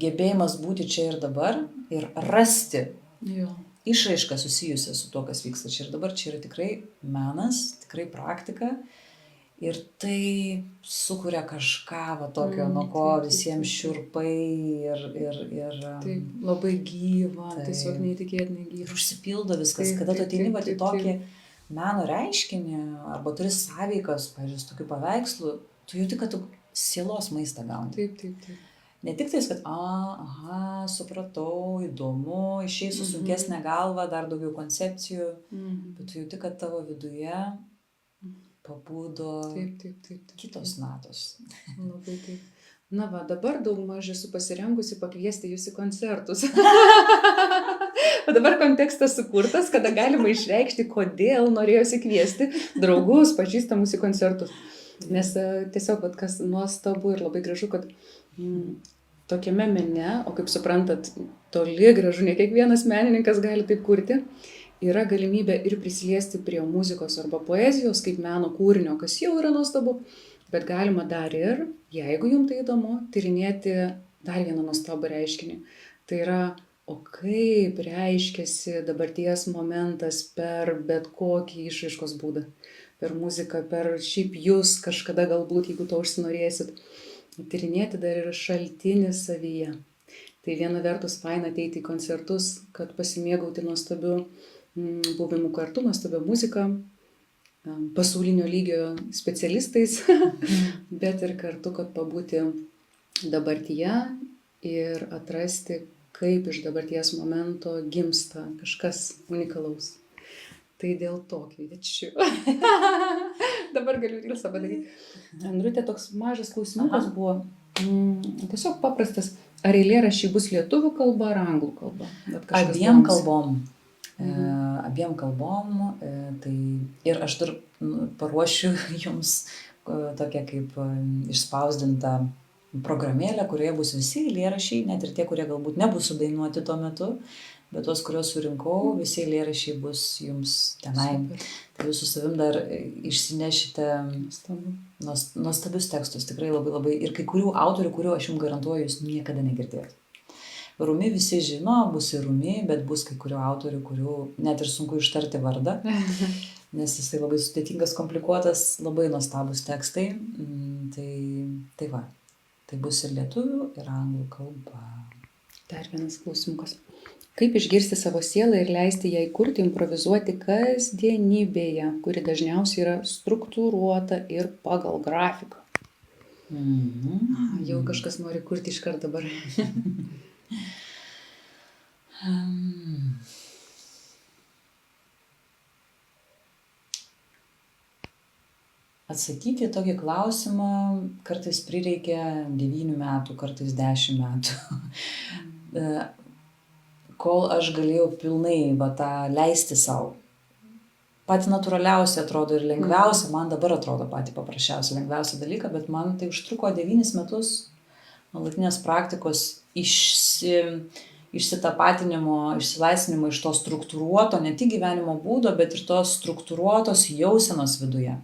gebėjimas būti čia ir dabar ir rasti išraišką susijusią su to, kas vyksta čia ir dabar. Čia yra tikrai menas, tikrai praktika ir tai sukuria kažką va tokio, nuo ko visiems šiurpai ir taip, labai gyva, tiesiog neįtikėtinai gyva. Ir užsipildo viskas, kada tu ateini va į tokį meno reiškinį, arba turi sąveikas, pavyzdžiui, su tokiu paveikslu, tu jauti, kad tu sielos maistą gauni. Taip. Ne tik tais, kad, supratau, įdomu, išeis su sunkesnė galva, dar daugiau koncepcijų, bet tu jauti, kad tavo viduje pabudo kitos natos. Labai taip. Na va, dabar daugmaž esu pasirengusi pakviesti jūs į koncertus. O dabar kontekstas sukurtas, kada galima išreikšti, kodėl norėjosi kviesti draugus, pažįstamus į koncertus. Nes tiesiog, kas nuostabu ir labai gražu, kad tokiame mene, o kaip suprantat, toli gražu, ne kiekvienas menininkas gali taip kurti, yra galimybė ir prisiliesti prie muzikos arba poezijos kaip meno kūrinio, kas jau yra nuostabu. Bet galima dar ir, jeigu jums tai įdomu, tyrinėti dar vieną nuostabų reiškinį. Tai yra, o kaip reiškiasi dabarties momentas per bet kokį išraiškos būdą. Per muziką, per šiaip jūs kažkada galbūt, jeigu to užsinorėsit. Tyrinėti dar ir šaltinį savyje. Tai viena vertus faina ateiti į koncertus, kad pasimėgauti nuostabiu buvimu kartu, nuostabią muziką. pasaulinio lygio specialistais, bet ir kartu, kad pabūti dabartyje ir atrasti, kaip iš dabarties momento gimsta kažkas unikalaus. Tai dėl to kviečiu. Dabar galiu ilsą padaryti. Andrutė, toks mažas klausimukas buvo. Tiesiog paprastas. Ar eilėraščiai bus lietuvių kalba ar anglų kalba? Abiem kalbom. Abiem kalbom. Tai ir aš dar paruošiu jums tokią kaip išspausdintą programėlę, kurioje bus visi eilėraščiai, net ir tie, kurie galbūt nebus sudainuoti tuo metu, bet tos, kuriuos surinkau, visi eilėraščiai bus jums tenai. Super. Tai jūs su savim dar išsinešite nuostabius tekstus, tikrai labai labai. Ir kai kurių autorių, kurių aš jums garantuoju, jūs niekada negirdėjote. Rumi visi žino, bus ir Rumi, bet bus kai kurių autorių, kurių net ir sunku ištarti vardą, nes jisai labai sudėtingas, komplikuotas, labai nuostabus tekstai. Tai va, tai bus ir lietuvių, ir anglų kalba. Dar vienas klausimukas. Kaip išgirsti savo sielą ir leisti jai kurti, improvizuoti kasdienybėje, kuri dažniausiai yra struktūruota ir pagal grafiką? Jau kažkas nori kurti iškart dabar. Atsakyti į tokį klausimą kartais prireikia 9 metų, kartais 10 metų. Kol aš galėjau pilnai tą leisti savo. Pati natūraliausia atrodo ir lengviausia, man dabar atrodo pati paprasčiausia, lengviausia dalyka, bet man tai užtruko 9 metus nuolatinės praktikos išsitapatinimo, išsilaisvinimo iš to struktūruoto, ne tik gyvenimo būdo, bet ir tos struktūruotos jausenos viduje.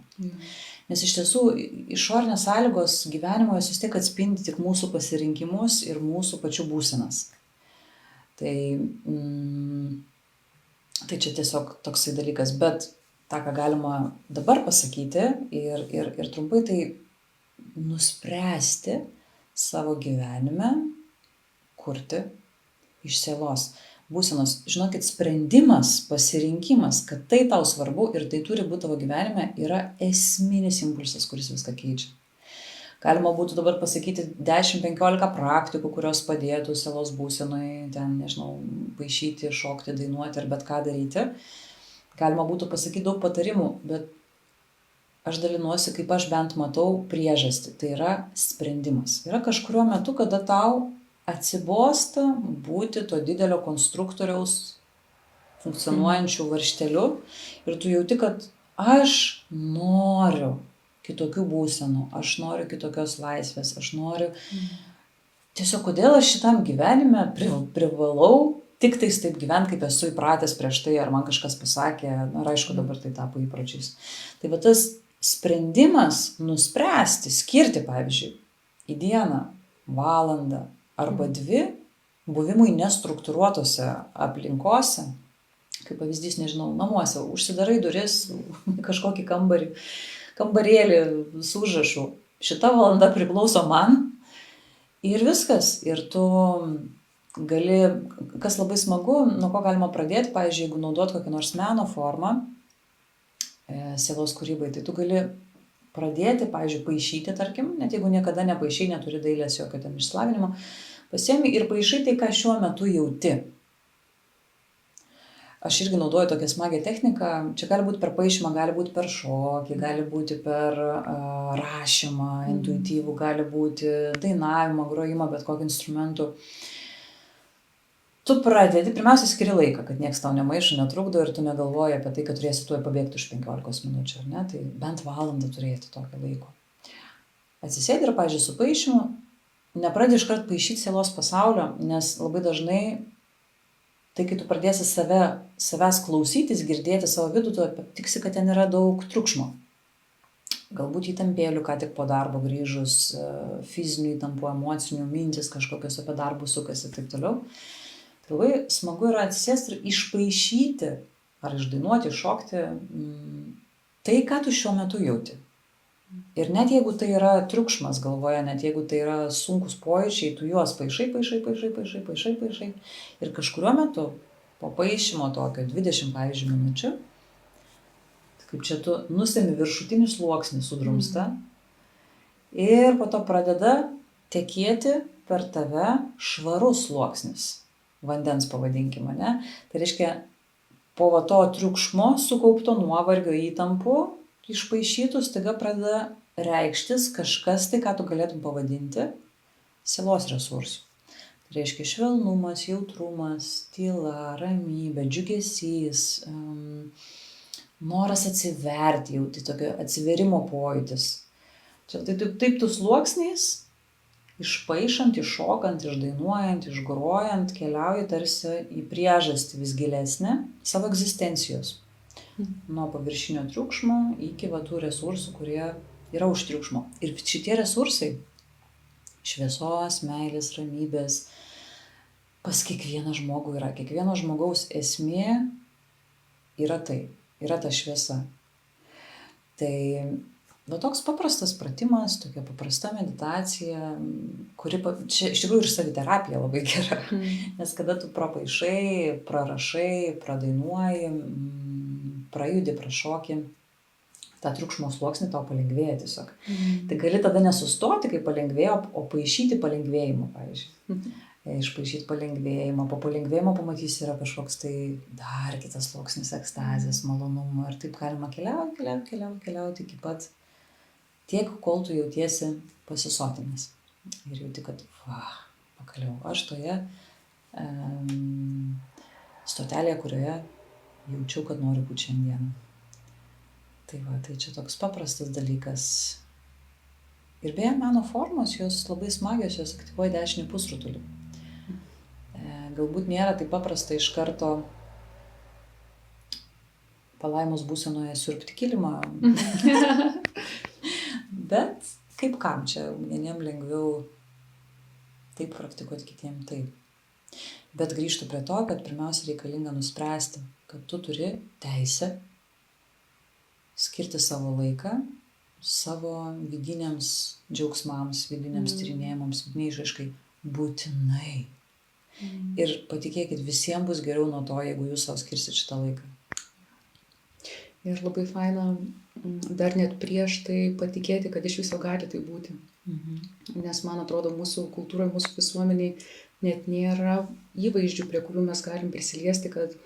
Nes iš tiesų išorinės sąlygos gyvenimo jos vis tiek atspindi tik mūsų pasirinkimus ir mūsų pačių būsenas. Tai čia tiesiog toksai dalykas, bet tą, ką galima dabar pasakyti ir trumpai, tai nuspręsti savo gyvenime kurti iš sielos būsenos. Žinokit, sprendimas, pasirinkimas, kad tai tau svarbu ir tai turi būti tavo gyvenime, yra esminis impulsas, kuris viską keičia. Galima būtų dabar pasakyti 10-15 praktikų, kurios padėtų sielos būsenai, ten, nežinau, paišyti, šokti, dainuoti ar bet ką daryti. Galima būtų pasakyti daug patarimų, bet aš dalinuosi, kaip aš bent matau priežastį. Tai yra sprendimas. Yra kažkuriuo metu, kada tau atsibosta būti to didelio konstruktoriaus funkcionuojančių varšteliu ir tu jauti, kad aš noriu kitokių būsenų, aš noriu kitokios laisvės, aš noriu... Tiesiog, kodėl aš šitam gyvenime privalau tik tais taip gyventi, kaip esu įpratęs prieš tai, ar man kažkas pasakė, ir aišku, dabar tai tapo įpročiais. Tai va tas sprendimas nuspręsti, skirti, pavyzdžiui, į dieną valandą arba 2 buvimui nestruktūruotose aplinkose, kaip pavyzdys, nežinau, namuose, užsidarai duris, kažkokį kambarėlį su užrašu. Šita valanda priklauso man ir viskas. Ir tu gali, kas labai smagu, nuo ko galima pradėti, pavyzdžiui, jeigu naudot kokią nors meno formą sielos kūrybai, tai tu gali pradėti, pavyzdžiui, paišyti, tarkim, net jeigu niekada nepaišai, neturi dailės jokio ten išsilavinimo, pasiemi ir paišai tai, ką šiuo metu jauti. Aš irgi naudoju tokią smagią techniką, čia gali būti per paišymą, gali būti per šokį, gali būti per rašymą, intuityvų, gali būti dainavimą, grojimą, bet kokį instrumentų. Tu pradedi, pirmiausia, skiri laiką, kad nieks tau nemaišo, netrukdo ir tu negalvoji apie tai, kad turėsi tuoj pabėgti už 15 minučių, ar ne? Tai bent valandą turėti tokio laiko. Atsisėdi ir, pavyzdžiui, su paišymu, nepradedi iškart paišyti sielos pasaulio, nes labai dažnai tai, kai tu pradėsi savęs klausytis, girdėti savo vidų, tu aptiksi, kad ten yra daug triukšmo. Galbūt įtampėlių, ką tik po darbo grįžus, fizinių įtampų, emocinių, mintis kažkokios apie darbus sukasi ir taip toliau. Tai labai smagu yra atsisėsti ir išpaišyti, ar išdainuoti, iššokti tai, ką tu šiuo metu jauti. Ir net jeigu tai yra triukšmas galvoje, net jeigu tai yra sunkus pojūčiai, tu juos paišai. Ir kažkuriuo metu po paišymo tokio 20, pavyzdžiui, minučių, kaip čia tu nusemi viršutinį sluoksnį sudrumsta ir po to pradeda tekėti per tave švarus sluoksnis, vandens pavadinkime, ne? Tai reiškia, po va to triukšmo sukaupto nuovargio įtampų išpaišytų staiga pradeda reikštis kažkas tai, ką tu galėtum pavadinti sielos resursų. Tai reiškia švelnumas, jautrumas, tyla, ramybė, džiugesys, noras atsiverti, jau tai tokio atsiverimo pojūtis. Čia taip tu sluoksniais, išpaišant, iššokant, išdainuojant, išgrojant, keliauji tarsi į priežastį vis gilesnę savo egzistencijos. Nuo paviršinio triukšmo iki va tų resursų, kurie yra už triukšmo. Ir šitie resursai šviesos, meilės, ramybės pas kiekvieną žmogų yra. Kiekvieno žmogaus esmė yra tai, yra ta šviesa. Tai va toks paprastas pratimas, tokia paprasta meditacija, kuri čia iš tikrųjų ir saviterapija labai gera. Nes kada tu prapaišai, prarašai, pradainuoji, prajudi, prašoki, tą triukšmo sluoksnį tau palengvėja tiesiog. Tai gali tada nesustoti, kai palengvėjo, o paišyti palengvėjimą, pavyzdžiui. Išpaišyti palengvėjimą, po palengvėjimo pamatysi yra kažkoks tai dar kitas sluoksnis ekstazės, malonumo ir taip galima keliauti iki pat tiek, kol tu jautiesi pasisotinęs. Ir jauti, kad pagaliau aš toje stotelėje, kurioje jaučiau, kad noriu būti šiandieną. Tai va, tai čia toks paprastas dalykas. Ir beje, meno formos, jos labai smagios, jos aktyvuoja dešinį pusrutulį. Galbūt nėra taip paprasta iš karto palaimos būsenoje siurbti kilimą. Bet kaip kam čia, vieniem lengviau taip praktikuoti, kitiem taip. Bet grįžtu prie to, kad pirmiausia reikalinga nuspręsti, kad tu turi teisę skirti savo laiką savo vidiniams džiaugsmams, vidiniams tyrinėjimams, vidiniai išraiškai būtinai. Ir patikėkit, visiems bus geriau nuo to, jeigu jūs savo skirsit šitą laiką. Ir labai faina dar net prieš tai patikėti, kad iš viso gali tai būti. Nes man atrodo, mūsų kultūroje, mūsų visuomeniai net nėra įvaizdžių, prie kurių mes galim prisiliesti, kad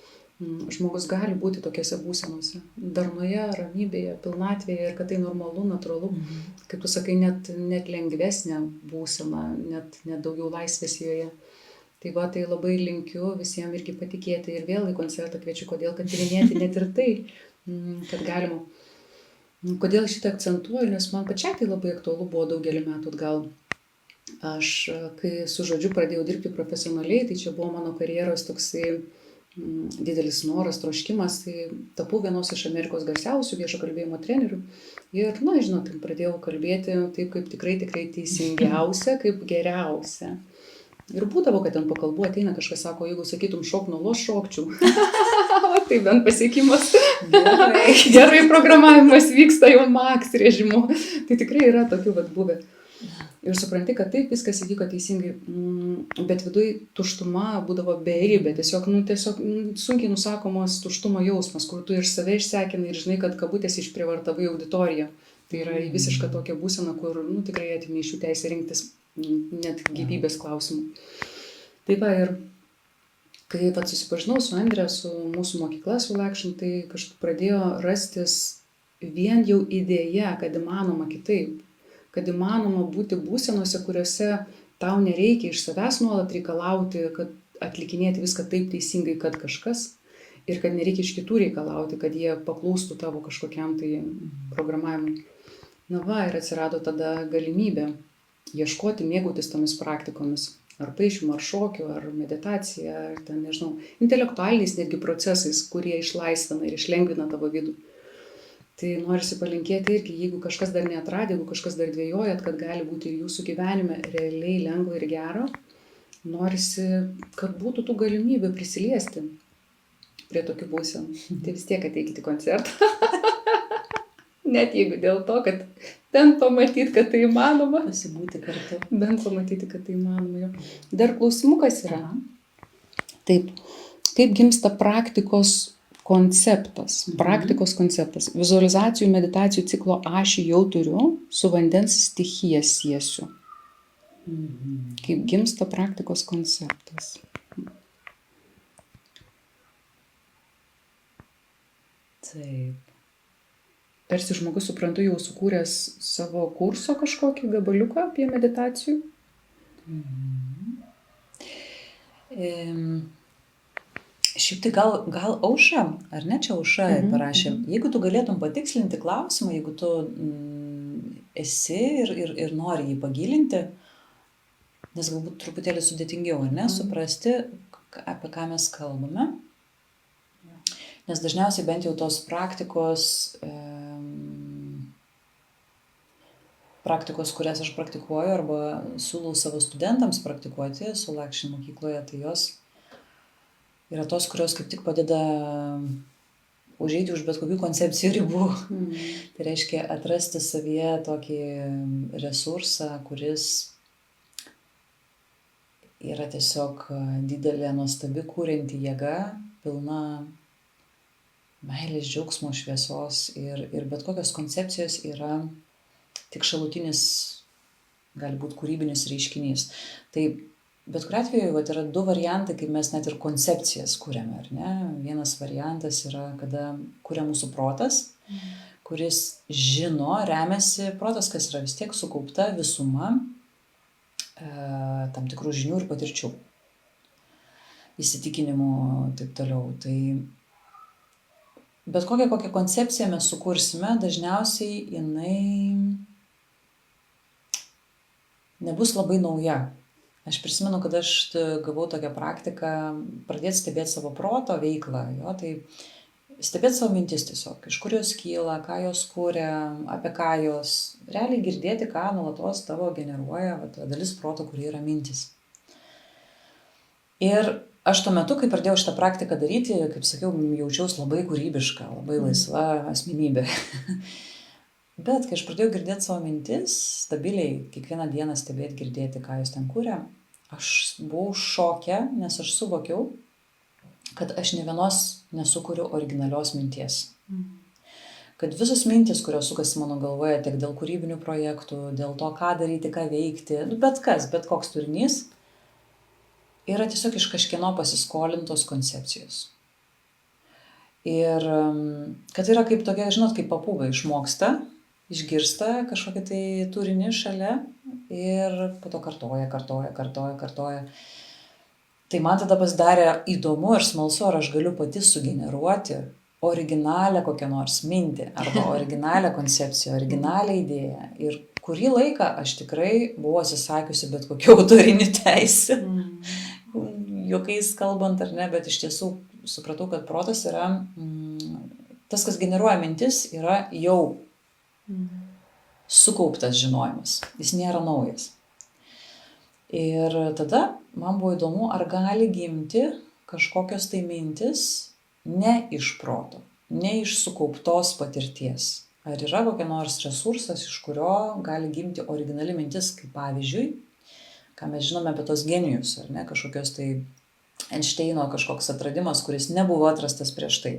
žmogus gali būti tokiose būsenose. Darnoje, ramybėje, pilnatvėje ir kad tai normalu, natūralu. Kaip tu sakai, net lengvesnė būsena, net daugiau laisvės joje. Tai va, tai labai linkiu visiems irgi patikėti ir vėl į koncertą kviečiu, kodėl, kad tyrinėti net ir tai, kad galima. Kodėl šitą akcentuoju, nes man pačiai tai labai aktualu buvo daugelį metų atgal. Aš, kai su žodžiu pradėjau dirbti profesionaliai, tai čia buvo mano karjeros toksai didelis noras, troškimas, tai tapau vienos iš Amerikos garsiausių viešo kalbėjimo trenerių ir, žinot, pradėjau kalbėti taip, kaip tikrai teisingiausia, kaip geriausia. Ir būdavo, kad ten po kalbų ateina kažkas sako, jeigu sakytum šok nuo los, šokčiau. Tai bent pasiekimas. Gerai programavimas vyksta jau max režimu. Tai tikrai yra tokių buvę. Ir supranti, kad taip viskas įvyko teisingai, bet viduj tuštuma būdavo beribė, tiesiog sunkiai nusakomos tuštumo jausmas, kur tu ir save išsekinai ir žinai, kad kabutės išprievartavai auditoriją. Tai yra visiška tokia būsena, kur tikrai atimi iš jų teisę rinktis net gyvybės klausimų. Taip va, ir kai susipažinau su Andre, su mūsų mokykla, su Action, tai kažkaip pradėjo rastis vien jau idėja, kad įmanoma kitaip. Kad įmanoma būti būsenose, kuriuose tau nereikia iš savęs nuolat reikalauti, kad atlikinėti viską taip teisingai, kad kažkas, ir kad nereikia iš kitų reikalauti, kad jie paklūstų tavo kažkokiam tai programavimui. Ir atsirado tada galimybė ieškoti, mėgautis tomis praktikomis, ar paišymu, ar šokiu, ar meditacija, ar ten, nežinau, intelektualiniais netgi procesais, kurie išlaisvina ir išlengvina tavo vidų. Tai norisi palinkėti irgi, jeigu kažkas dar neatradė, jeigu kažkas dar dvejojat, kad gali būti ir jūsų gyvenime realiai lengva ir gero, norisi, kad būtų tų galimybių prisiliesti prie tokių būsenų. Tai vis tiek ateikite į koncertą. Net jeigu dėl to, kad bent pamatyti, kad tai įmanoma. Pasibūti kartu. Bent pamatyti, kad tai įmanoma. Dar klausimukas yra. Taip, kaip gimsta praktikos konceptas, praktikos konceptas. Vizualizacijų, meditacijų ciklo ašį jau turiu, su vandens stichija siesiu. Kaip gimsta praktikos konceptas. Taip. Tarsi žmogus, suprantu, jau sukūręs savo kurso kažkokį gabaliuką apie meditacijų. Šiaip tai gal Aušra, ar ne, čia Aušra parašė, jeigu tu galėtum patikslinti klausimą, jeigu tu esi ir nori jį pagilinti, nes galbūt truputėlį sudėtingiau, ar ne, suprasti, apie ką mes kalbame. Nes dažniausiai bent jau tos praktikos, kurias aš praktikuoju arba siūlau savo studentams praktikuoti Soul Action mokykloje, tai jos yra tos, kurios kaip tik padeda užeiti už bet kokių koncepcijų ribų. Tai reiškia atrasti savyje tokį resursą, kuris yra tiesiog didelė, nuostabi, kūrinti jėga, pilna meilės, džiaugsmo, šviesos ir bet kokios koncepcijos yra tik šalutinis, gali būti kūrybinis reiškinys. Tai bet kuriuo atveju yra du variantai, kaip mes net ir koncepcijas kūrėme, ar ne? Vienas variantas yra, kada kūrė mūsų protas, kuris žino, remiasi, protas, kas yra vis tiek sukaupta visuma tam tikrų žinių ir patirčių, įsitikinimų, taip toliau. Tai bet kokią koncepciją mes sukursime, dažniausiai jinai nebus labai nauja. Aš prisimenu, kad aš gavau tokią praktiką pradėti stebėti savo proto veiklą, tai stebėti savo mintis tiesiog, iš kur jos kyla, ką jos kuria, apie ką jos, realiai girdėti, ką nuolatos tavo generuoja ta dalis proto, kuri yra mintis. Ir aš tuo metu, kai pradėjau šitą praktiką daryti, kaip sakiau, jaučiausi labai kūrybiška, labai laisva asmenybė. Bet kai aš pradėjau girdėti savo mintis, stabiliai, kiekvieną dieną stebėti, girdėti, ką jos ten kuria, aš buvau šoke, nes aš suvokiau, kad aš ne vienos nesukuriu originalios minties. Kad visos mintis, kurios sukasi mano galvoje, tiek dėl kūrybinių projektų, dėl to, ką daryti, ką veikti, bet koks turinys, yra tiesiog iš kažkieno pasiskolintos koncepcijos. Ir kad yra kaip tokia, žinot, kaip papūga išmoksta, išgirsta kažkokį tai turinį šalia ir po to kartoja. Tai man tada pasidarė įdomu ir smalsu, ar aš galiu pati sugeneruoti originalią kokią nors mintį arba originalią koncepciją, originalią idėją. Ir kurį laiką aš tikrai buvau atsisakiusi bet kokių autorinių teisių. Juokais kalbant ar ne, bet iš tiesų supratau, kad protas yra, tas, kas generuoja mintis, yra jau sukauptas žinojimas. Jis nėra naujas. Ir tada man buvo įdomu, ar gali gimti kažkokios tai mintis ne iš proto, ne iš sukauptos patirties. Ar yra kokia nors resursas, iš kurio gali gimti originali mintis, kaip pavyzdžiui, ką mes žinome apie tos genijus, ar ne, kažkokios tai Einšteino kažkoks atradimas, kuris nebuvo atrastas prieš tai.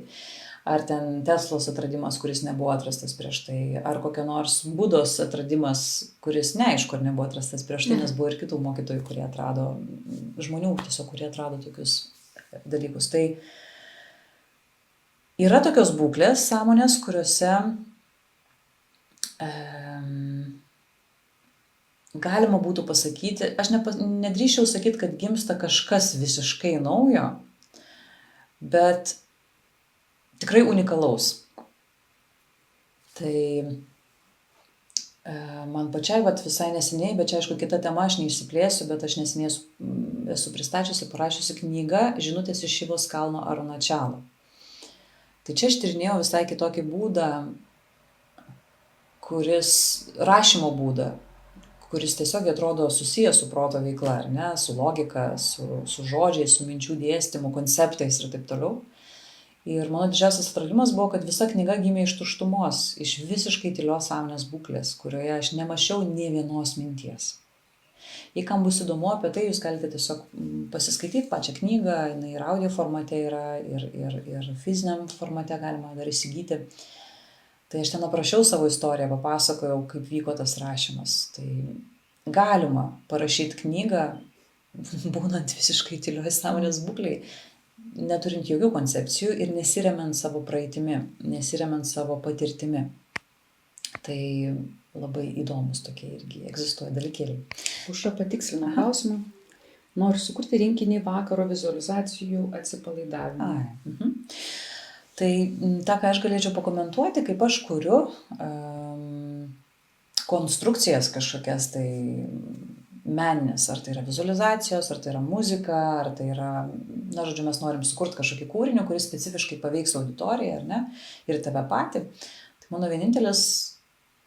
Ar ten Teslos atradimas, kuris nebuvo atrastas prieš tai. Ar kokio nors Budos atradimas, kuris neaišku, ar nebuvo atrastas prieš tai, nes buvo ir kitų mokytojų, kurie atrado, žmonių tiesiog, kurie atrado tokius dalykus. Tai yra tokios būklės sąmonės, kuriuose galima būtų pasakyti, aš nedrįsčiau sakyti, kad gimsta kažkas visiškai naujo, bet tikrai unikalaus. Tai man pačiai visai neseniai, bet čia aišku kita tema, aš neišsiplėsiu, bet aš neseniai esu pristačiusi, parašiusi knygą Žinutės iš Šivos kalno Arunačalo. Tai čia aš tyrinėjau visai kitokį būdą, rašymo būdą, kuris tiesiog atrodo susijęs su proto veikla, ar ne, su logika, su žodžiais, su minčių dėstymu, konceptais ir taip toliau. Ir mano didžiausias atradimas buvo, kad visa knyga gimė iš tuštumos, iš visiškai tylios sąmonės būklės, kurioje aš nemačiau nė vienos minties. Jei kam bus įdomu apie tai, jūs galite tiesiog pasiskaityti pačią knygą, jinai ir audio formate yra, ir fiziniam formate galima dar įsigyti. Tai aš ten aprašiau savo istoriją, papasakojau, kaip vyko tas rašymas. Tai galima parašyti knygą, būnant visiškai tylioj sąmonės būklei, neturint jokių koncepcijų ir nesiremiant savo praeitimi, nesiremiant savo patirtimi. Tai labai įdomus tokie irgi egzistuoja dalykėliai. Aušra patikslino klausimą. Noriu sukurti rinkinį vakaro vizualizacijų atsipalaidavimą. Tai tą, ką aš galėčiau pakomentuoti, kaip aš kuriu konstrukcijas kažkokias, tai meninės, ar tai yra vizualizacijos, ar tai yra muzika, ar tai yra, na, žodžiu, mes norim sukurti kažkokį kūrinį, kuris specifiškai paveiks auditoriją, ar ne, ir tave patį. Tai mano vienintelis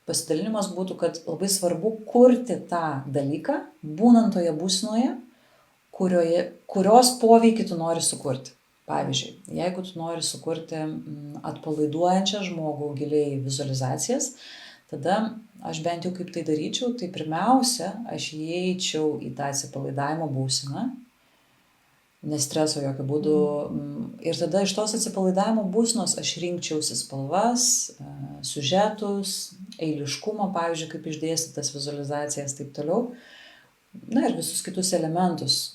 pasidalinimas būtų, kad labai svarbu kurti tą dalyką, būnant toje būsenoje, kurios poveikį tu nori sukurti. Pavyzdžiui, jeigu tu nori sukurti atpalaiduojančią žmogų giliai vizualizacijas, tada aš bent jau kaip tai daryčiau, tai pirmiausia, aš įeičiau į tą atsipalaidavimo būseną, nestreso jokių būdų, ir tada iš tos atsipalaidavimo būsenos aš rinkčiausi spalvas, siužetus, eiliškumą, pavyzdžiui, kaip išdėstytas vizualizacijas, taip toliau, na ir visus kitus elementus.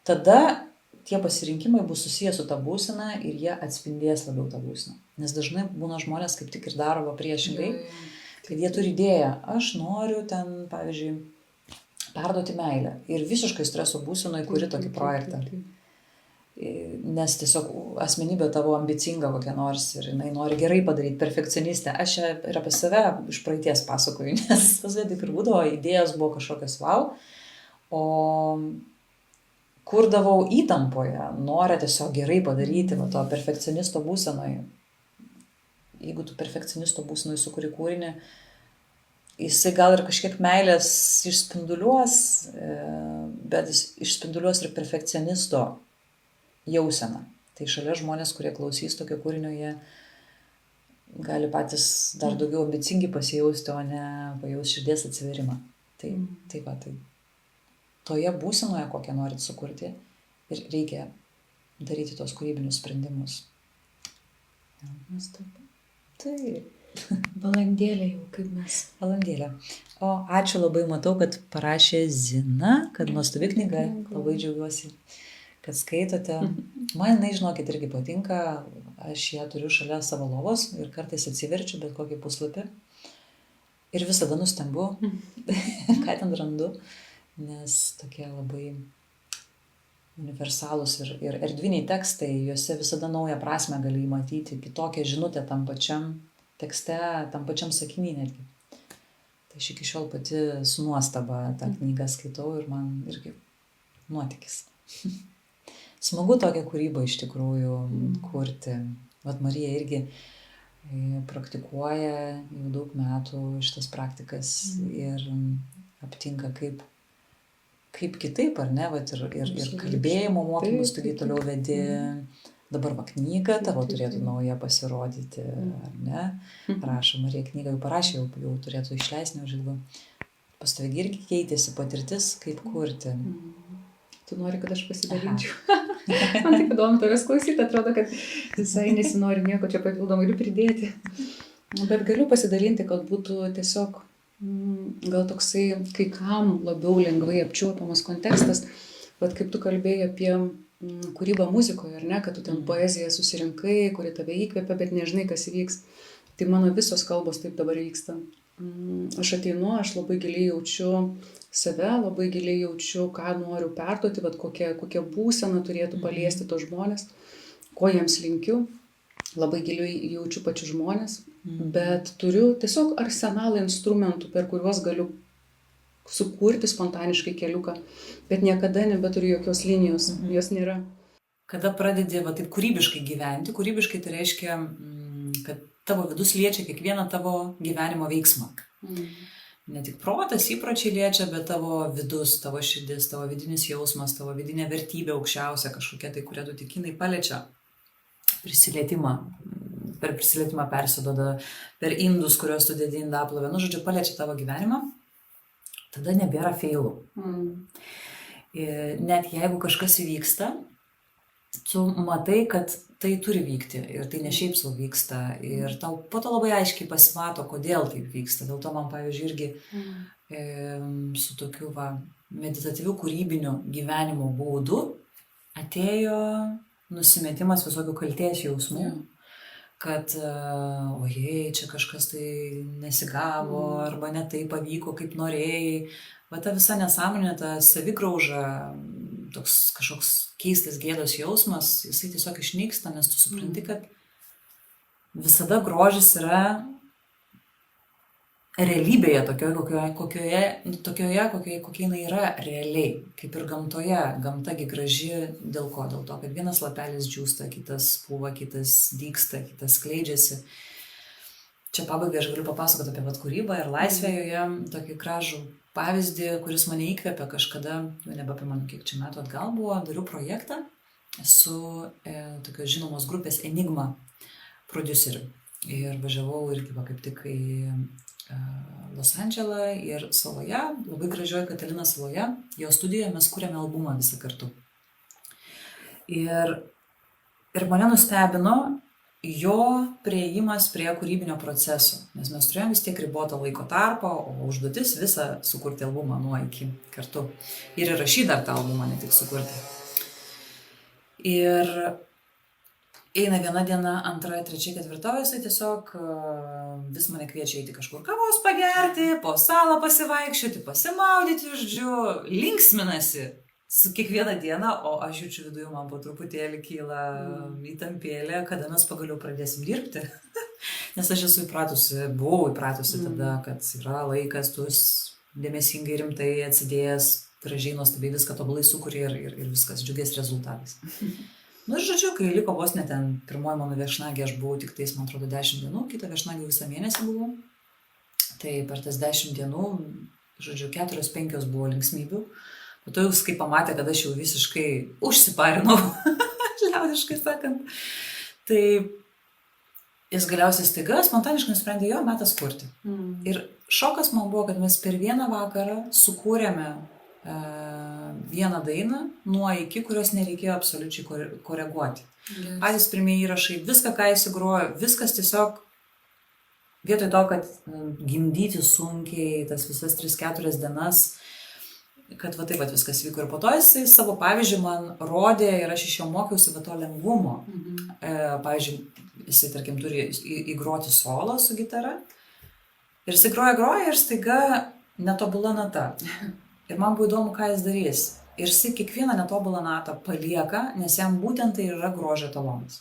Tada tie pasirinkimai bus susiję su ta būsena ir jie atspindės labiau tą būseną. Nes dažnai būna žmonės kaip tik ir daro priešingai, kad jie turi idėją, aš noriu ten, pavyzdžiui, perduoti meilę. Ir visiškai streso būsenoje kuri tokį projektą. Nes tiesiog asmenybė tavo ambicinga kokia nors ir jinai nori gerai padaryti, perfekcionistė. Aš ir apie save iš praeities pasakoju, nes tas taip ir būdavo, idėjos buvo kažkokios wow, o kurdavau įtampoje, norą tiesiog gerai padaryti, va to perfekcionisto būsenoje. Jeigu tu perfekcionisto būsenoje sukuri kūrinį, jisai gal ir kažkiek meilės išspinduliuos, bet jis išspinduliuos ir perfekcionisto jauseną. Tai šalia žmonės, kurie klausys tokio kūrinio, jie gali patys dar daugiau ambicingi pasijausti, o ne pajaus širdies atsiverimą. Tai toje būsenoje, kokią norit sukurti, ir reikia daryti tos kūrybinius sprendimus. Taip. Valandėlė jau, kaip mes. Valandėlė. O ačiū labai, matau, kad parašė Zina, kad nuostabi knyga, labai džiaugiuosi, kad skaitote. Man jinai, žinokit, irgi patinka, aš ją turiu šalia savo lovos ir kartais atsiverčiu bet kokį puslapį ir visada nustembu, ką ten randu. Nes tokie labai universalūs ir erdviniai tekstai, juose visada naują prasmę gali matyti, kitokią žinutę tam pačiam tekste, tam pačiam sakiny netgi. Tai aš iki šiol pati su nuostaba tą knygą skaitau ir man irgi nuotykis. Smagu tokią kūrybą iš tikrųjų kurti. Vat Marija irgi praktikuoja jau daug metų šitas praktikas ir aptinka kaip kitaip, ar ne, vat ir kalbėjimo mokymus tu toliau vedi, dabar knygą tavo turėtų nauja pasirodyti, ar ne, rašo Marija knygą, jau parašė, jau turėtų išleisti neužilgo. Pas tavai irgi keitėsi patirtis, kaip kurti. Tu nori, kad aš pasidalinčiau. Man taip įdomu tavęs klausyti, atrodo, kad visai nesinori nieko čia papildomai ir pridėti. Bet galiu pasidalinti, kad būtų tiesiog gal toksai kai kam labiau lengvai apčiuopiamas kontekstas, bet kaip tu kalbėjai apie kūrybą muzikoje, ar ne, kad tu ten poeziją susirinkai, kuri tave įkvepia, bet nežinai, kas įvyks. Tai mano visos kalbos taip dabar vyksta. Aš ateinu, aš labai giliai jaučiu save, labai giliai jaučiu, ką noriu perduoti, bet kokia būsena turėtų paliesti tos žmonės, ko jiems linkiu. Labai giliai jaučiu pačius žmonės, bet turiu tiesiog arsenalą instrumentų, per kuriuos galiu sukurti spontaniškai keliuką, bet niekada nebeturiu jokios linijos, jos nėra. Kada pradedi taip kūrybiškai gyventi, kūrybiškai tai reiškia, kad tavo vidus liečia kiekvieną tavo gyvenimo veiksmą. Ne tik protas, įpročiai liečia, bet tavo vidus, tavo širdis, tavo vidinis jausmas, tavo vidinė vertybė aukščiausia kažkokia tai, kurią tu tikinai paliečia. Per prisilietimą persiduoda, per indus, kuriuos tu dedi indaplovę, žodžiu, paliečia tavo gyvenimą, tada nebėra feilų. Net jeigu kažkas įvyksta, tu matai, kad tai turi vykti ir tai ne šiaip sau vyksta ir tau po to labai aiškiai pasimato, kodėl taip vyksta. Dėl to man, pavyzdžiui, irgi su tokiu meditatyviu kūrybiniu gyvenimo būdu atėjo nusimetimas visokių kaltės jausmų, kad ojei, čia kažkas tai nesigavo arba ne taip pavyko, kaip norėjai. Va ta visa nesąmonė, ta savigrauža, toks kažkoks keistas gėdos jausmas, jisai tiesiog išnyksta, nes tu supranti, kad visada grožis yra realybėje, tokioje, kokia jinai yra realiai, kaip ir gamtoje. Gamtagi graži dėl ko? Dėl to, kad vienas lapelis džiūsta, kitas pūva, kitas dygsta, kitas skleidžiasi. Čia pabaigai aš galiu papasakoti apie kūrybą ir laisvę joje, tokį gražų pavyzdį, kuris mane įkvėpė kažkada, jau nebepamenu kiek čia metų atgal buvo, dariau projektą su tokios žinomos grupės Enigma prodiuseriu. Ir važiavau irgi kaip tik į Los Andželą ir saloje, labai gražioje Katalina saloje, jo studijoje mes kūrėme albumą visą kartu. Ir mane nustebino jo priėjimas prie kūrybinio proceso, nes mes turėjom vis tiek ribotą laiko tarpą, o užduotis visą sukurti albumą nuo iki kartu. Ir įrašyti dar tą albumą, ne tik sukurti. Ir eina viena diena, antra, trečia, ketvirta, jisai tiesiog vis mane kviečia eiti kažkur kavos pagerti, po salą pasivaikščioti, pasimaudyti, žodžiu, linksminasi su kiekvieną dieną, o aš jaučiu viduje, man po truputėlį kyla įtampėlė, kada mes pagaliau pradėsim dirbti. Nes aš esu buvau įpratusi tada, kad yra laikas, tu dėmesingai rimtai atsidėjęs, gražiai, nuostabiai viską tobulai sukuri ir viskas džiugės rezultatais. Žodžiu, kai liko vos net ten pirmoji mano viešnagė, aš buvau tik tais, man atrodo, 10 dienų, kitą viešnagę visą mėnesį buvau. Tai per tas 10 dienų, žodžiu, 4-5 buvo linksmybių. Po to jūs, kai pamatė, kad aš jau visiškai užsiparinau, liaudiškai sakant, tai jis galiausiai staiga spontaniškai nusprendė, jo, metas kurti. Ir šokas man buvo, kad mes per vieną vakarą sukūrėme vieną dainą nuo iki, kurios nereikėjo absoliučiai koreguoti. Patys pirmieji įrašai, viską, ką jis įgrojo, viskas tiesiog vietoj to, kad gimdyti sunkiai tas visas 3-4 dienas, kad va taip viskas vyko. Ir po to jisai savo pavyzdžių man rodė ir aš iš jo mokiausi to lengvumo. Pavyzdžiui, jisai, tarkim, turi įgroti solo su gitara. Ir jisai groja ir staiga netobula nata. Ir man buvo įdomu, ką jis darys. Ir jisai kiekvieną netobulą natą palieka, nes jam būtent tai yra grožio talonas.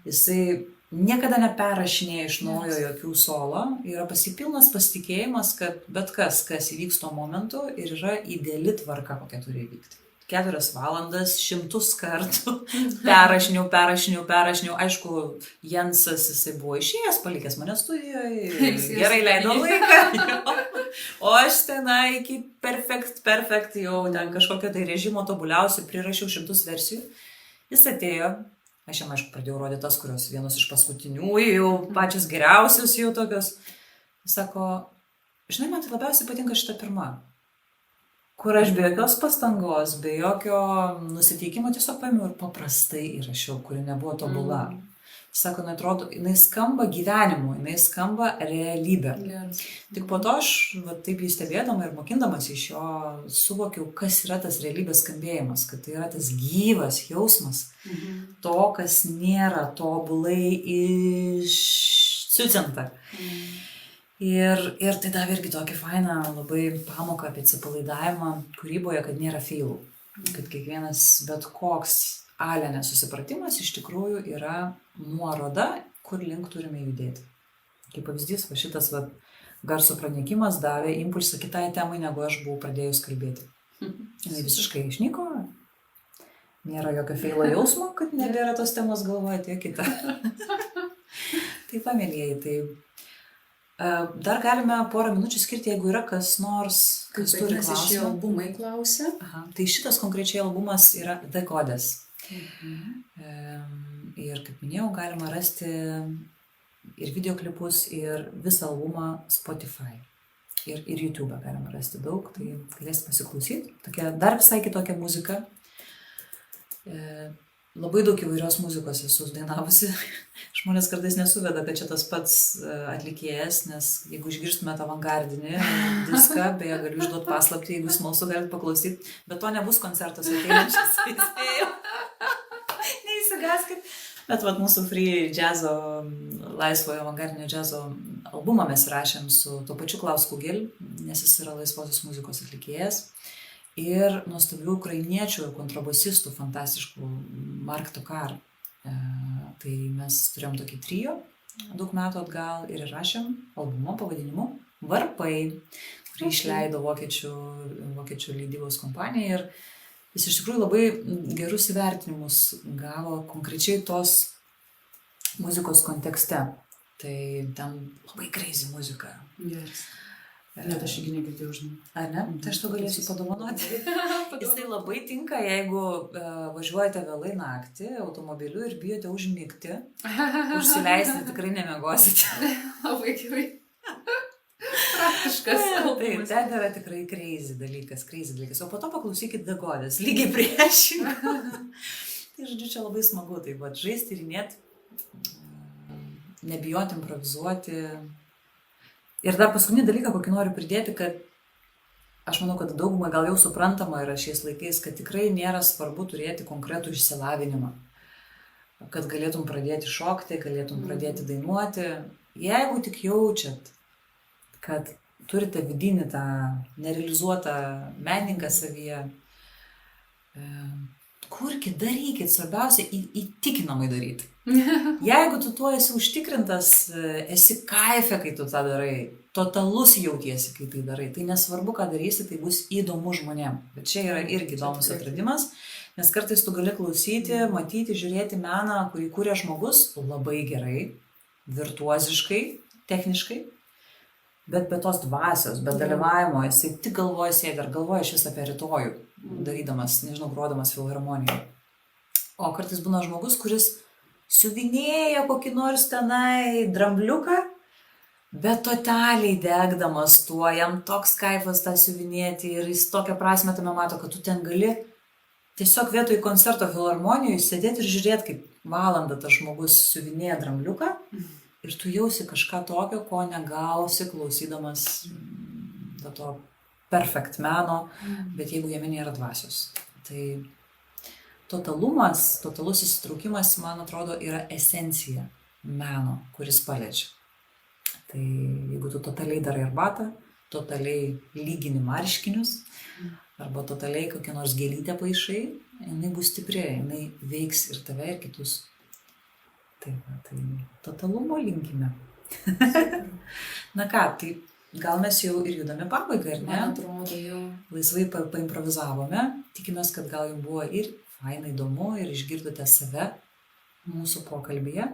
Jisai niekada neperrašinėja iš naujo jokių solo, yra pasipilnas pasitikėjimas, kad bet kas įvyks tuo momentu ir yra ideali tvarka, kokia turi įvykti. 4 valandas, 100 kartų, perrašiniau. Aišku, Jensas, jisai buvo išėjęs, palikęs mane studijoje, gerai leido laiką, o aš tenai iki perfekt, jau ten kažkokio tai režimo tobuliausių, prirašiau 100 versijų. Jis atėjo. Aš jam, aišku, pradėjau rodyti tas, kurios vienos iš paskutinių, jau pačios geriausios jau tokios. Jis sako, žinai, man tai labiausiai patinka šita pirma, kur aš be jokios pastangos, be jokio nusiteikimo tiesiog paėmiau ir paprastai įrašiau, kuri nebuvo tobula. Jis sako, atrodo, jinai skamba gyvenimu, jinai skamba realybė. Tik po to aš taip jį stebėdama ir mokindamas iš jo suvokiau, kas yra tas realybės skambėjimas, kad tai yra tas gyvas jausmas to, kas nėra tobulai išsiucinta. Ir tai davė irgi tokį fainą labai pamoką apie atsipalaidavimą kūryboje, kad nėra feilų. Kad kiekvienas bet koks nesusipratimas iš tikrųjų yra nuoroda, kur link turime judėti. Kaip pavyzdys, šitas garso pranekimas davė impulsą kitai temai, negu aš buvau pradėjus kalbėti. Jis visiškai išnyko, nėra jokio feilo jausmo, kad nebėra tos temos galvoje, tiek kita. Tai pamėlėjai, tai dar galime porą minučių skirti, jeigu yra kas nors, kas turi klausimą. Iš šį albumai klausia. Tai šitas konkrečiai albumas yra The Goddess. Ir kaip minėjau, galima rasti ir videoklipus, ir visą albumą Spotify. ir YouTube galima rasti daug, tai galėsite pasiklausyti. Tokia dar visai kitokia muzika. Labai daug įvairios muzikos esu dainavusi. Žmonės kartais nesuveda, kad čia tas pats atlikėjas, nes jeigu išgirstumėte avangardinį diską, beje, galiu išduoti paslaptį, jeigu smalsu, galite paklausyti, bet to nebus koncertas ateinančias, įspėjau. Neįsigaskit. Bet vat mūsų free džiazo, laisvojo avangardinio džiazo albumą mes rašėm su tuo pačiu Klaus Kugel, nes jis yra laisvosios muzikos atlikėjas. Ir nuostabių ukrainiečių kontrabosistų, fantastiškų Mark Tokar. Tai mes turėjom tokį trio daug metų atgal ir rašėm albumą pavadinimu Varpai, kurį išleido vokiečių leidybos kompanija. Ir jis iš tikrųjų labai gerus įvertinimus gavo konkrečiai tos muzikos kontekste. Tai ten labai crazy muzika. Yes. Net aš irgi negirdėjau, žinai. Ar ne? Tai aš to galėsiu padovanoti. Jisai labai tinka, jeigu važiuojate vėlai naktį automobiliu ir bijote užmigti. Užsileisti tikrai nemiegosite. Labai gerai. Praktiškas. Tai ten yra tikrai crazy dalykas. O po to paklausykit The Goddess, lygiai priešingai. Tai žodžiu, čia labai smagu, tai va, žaisti, tyrinėti, nebijoti improvizuoti. Ir dar paskutinį dalyką, kokį noriu pridėti, kad aš manau, kad daugumai gal jau suprantama yra šiais laikais, kad tikrai nėra svarbu turėti konkretų išsilavinimą. Kad galėtum pradėti šokti, galėtum pradėti dainuoti. Jeigu tik jaučiat, kad turite vidinį tą nerealizuotą menininką savyje, kurkit, darykit, svarbiausia įtikinamai daryti. Jeigu tu tuo esi užtikrintas, esi kaife, kai tu tą darai, totalus jautiesi, kai tai darai, tai nesvarbu, ką darysi, tai bus įdomu žmonėm. Bet čia yra irgi įdomus atradimas, nes kartais tu gali klausyti, matyti, žiūrėti meną, kurį kūrė žmogus labai gerai, virtuoziškai, techniškai, bet be tos dvasios, be dalyvavimo, jisai tik galvoja sėdi ar galvoja iš vis apie rytojų, darydamas, nežinau, grodamas filharmonijoje. O kartais būna žmogus, kuris siuvinėja kokį nors tenai drambliuką, bet totaliai degdamas tuo, jam toks kaifas tą siuvinėti ir jis tokią prasmę tame mato, kad tu ten gali tiesiog vietoj koncerto filharmonijoje sėdėti ir žiūrėti, kaip valandą tas žmogus siuvinėja drambliuką ir tu jausi kažką tokio, ko negausi klausydamas to perfect meno, bet jeigu jame nėra dvasios. Tai totalumas, totalus įsitraukimas, man atrodo, yra esencija meno, kuris paliečia. Tai jeigu tu totaliai darai arbatą, totaliai lygini marškinius, arba totaliai kokią nors gėlytę paišai, jinai bus stipri, jinai veiks ir tave, ir kitus. Tai totalumo linkime. Na ką, tai gal mes jau ir judame pabaigą, ar ne? Man atrodo, jau. Laisvai paimprovizavome. Tikimės, kad gal jums buvo ir fainai įdomu, ir išgirdote save mūsų pokalbyje.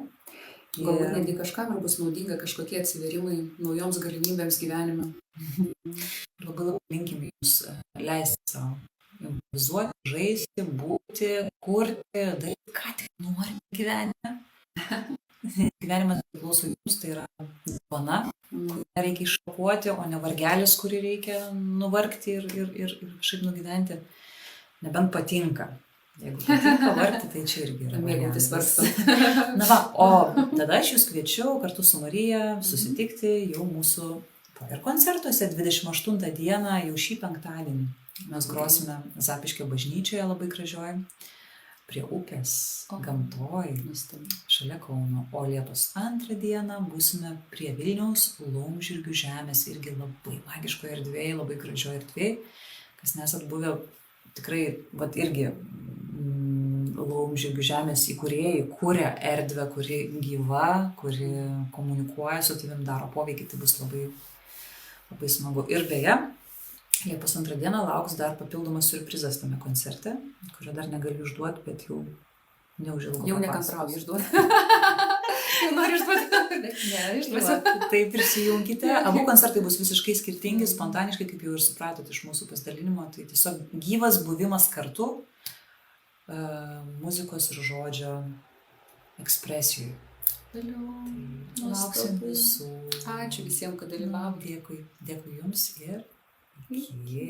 Galbūt netgi kažkam ir bus naudinga kažkokie atsiverimai naujoms galimybėms gyvenime. Labai linkime jums leisti savo improvizuoti, žaisti, būti, kurti, daryti, ką tik norime gyvenime. Gyvenimas priklauso jums, tai yra dovana, kurį reikia iššokuoti, o ne vargelis, kurį reikia nuvargti ir kažkaip nugyventi. Nebent patinka. Jeigu patinka vargti, tai čia irgi yra. Mėgautis varstant. Na va, o tada aš jūs kviečiu kartu su Marija susitikti jau mūsų ir koncertuose 28 dieną, jau šį penktadienį. Mes grosime Zapyškio bažnyčioje labai gražioj, prie upės, gamtoj, šalia Kauno. O Liepos 2 dieną būsime prie Vilniaus Laumžirgių žemės, irgi labai magiškoje erdvėje, labai gražioje erdvėje. Kas nesat buvę, tikrai, vat irgi Laumžirgių žemės įkūrėjai kūrė erdvę, kuri gyva, kuri komunikuoja su tavim, daro poveikį, tai bus labai, labai smagu. Ir beje, Liepos 2 dieną lauks dar papildomas siurprizas tame koncerte, kurio dar negaliu išduoti, bet jau neužilgo. Jau nekantrauju išduoti. Jau noriu išduoti. Ne, išduosiu. Tai prisijunkite. Abu koncertai bus visiškai skirtingi, spontaniškai, kaip jau ir supratot iš mūsų pasidalinimo. Tai tiesiog gyvas buvimas kartu muzikos ir žodžio ekspresijai. Lauksim visų. Ačiū visiems, kad dalyvavo. Dėkui jums ir iki.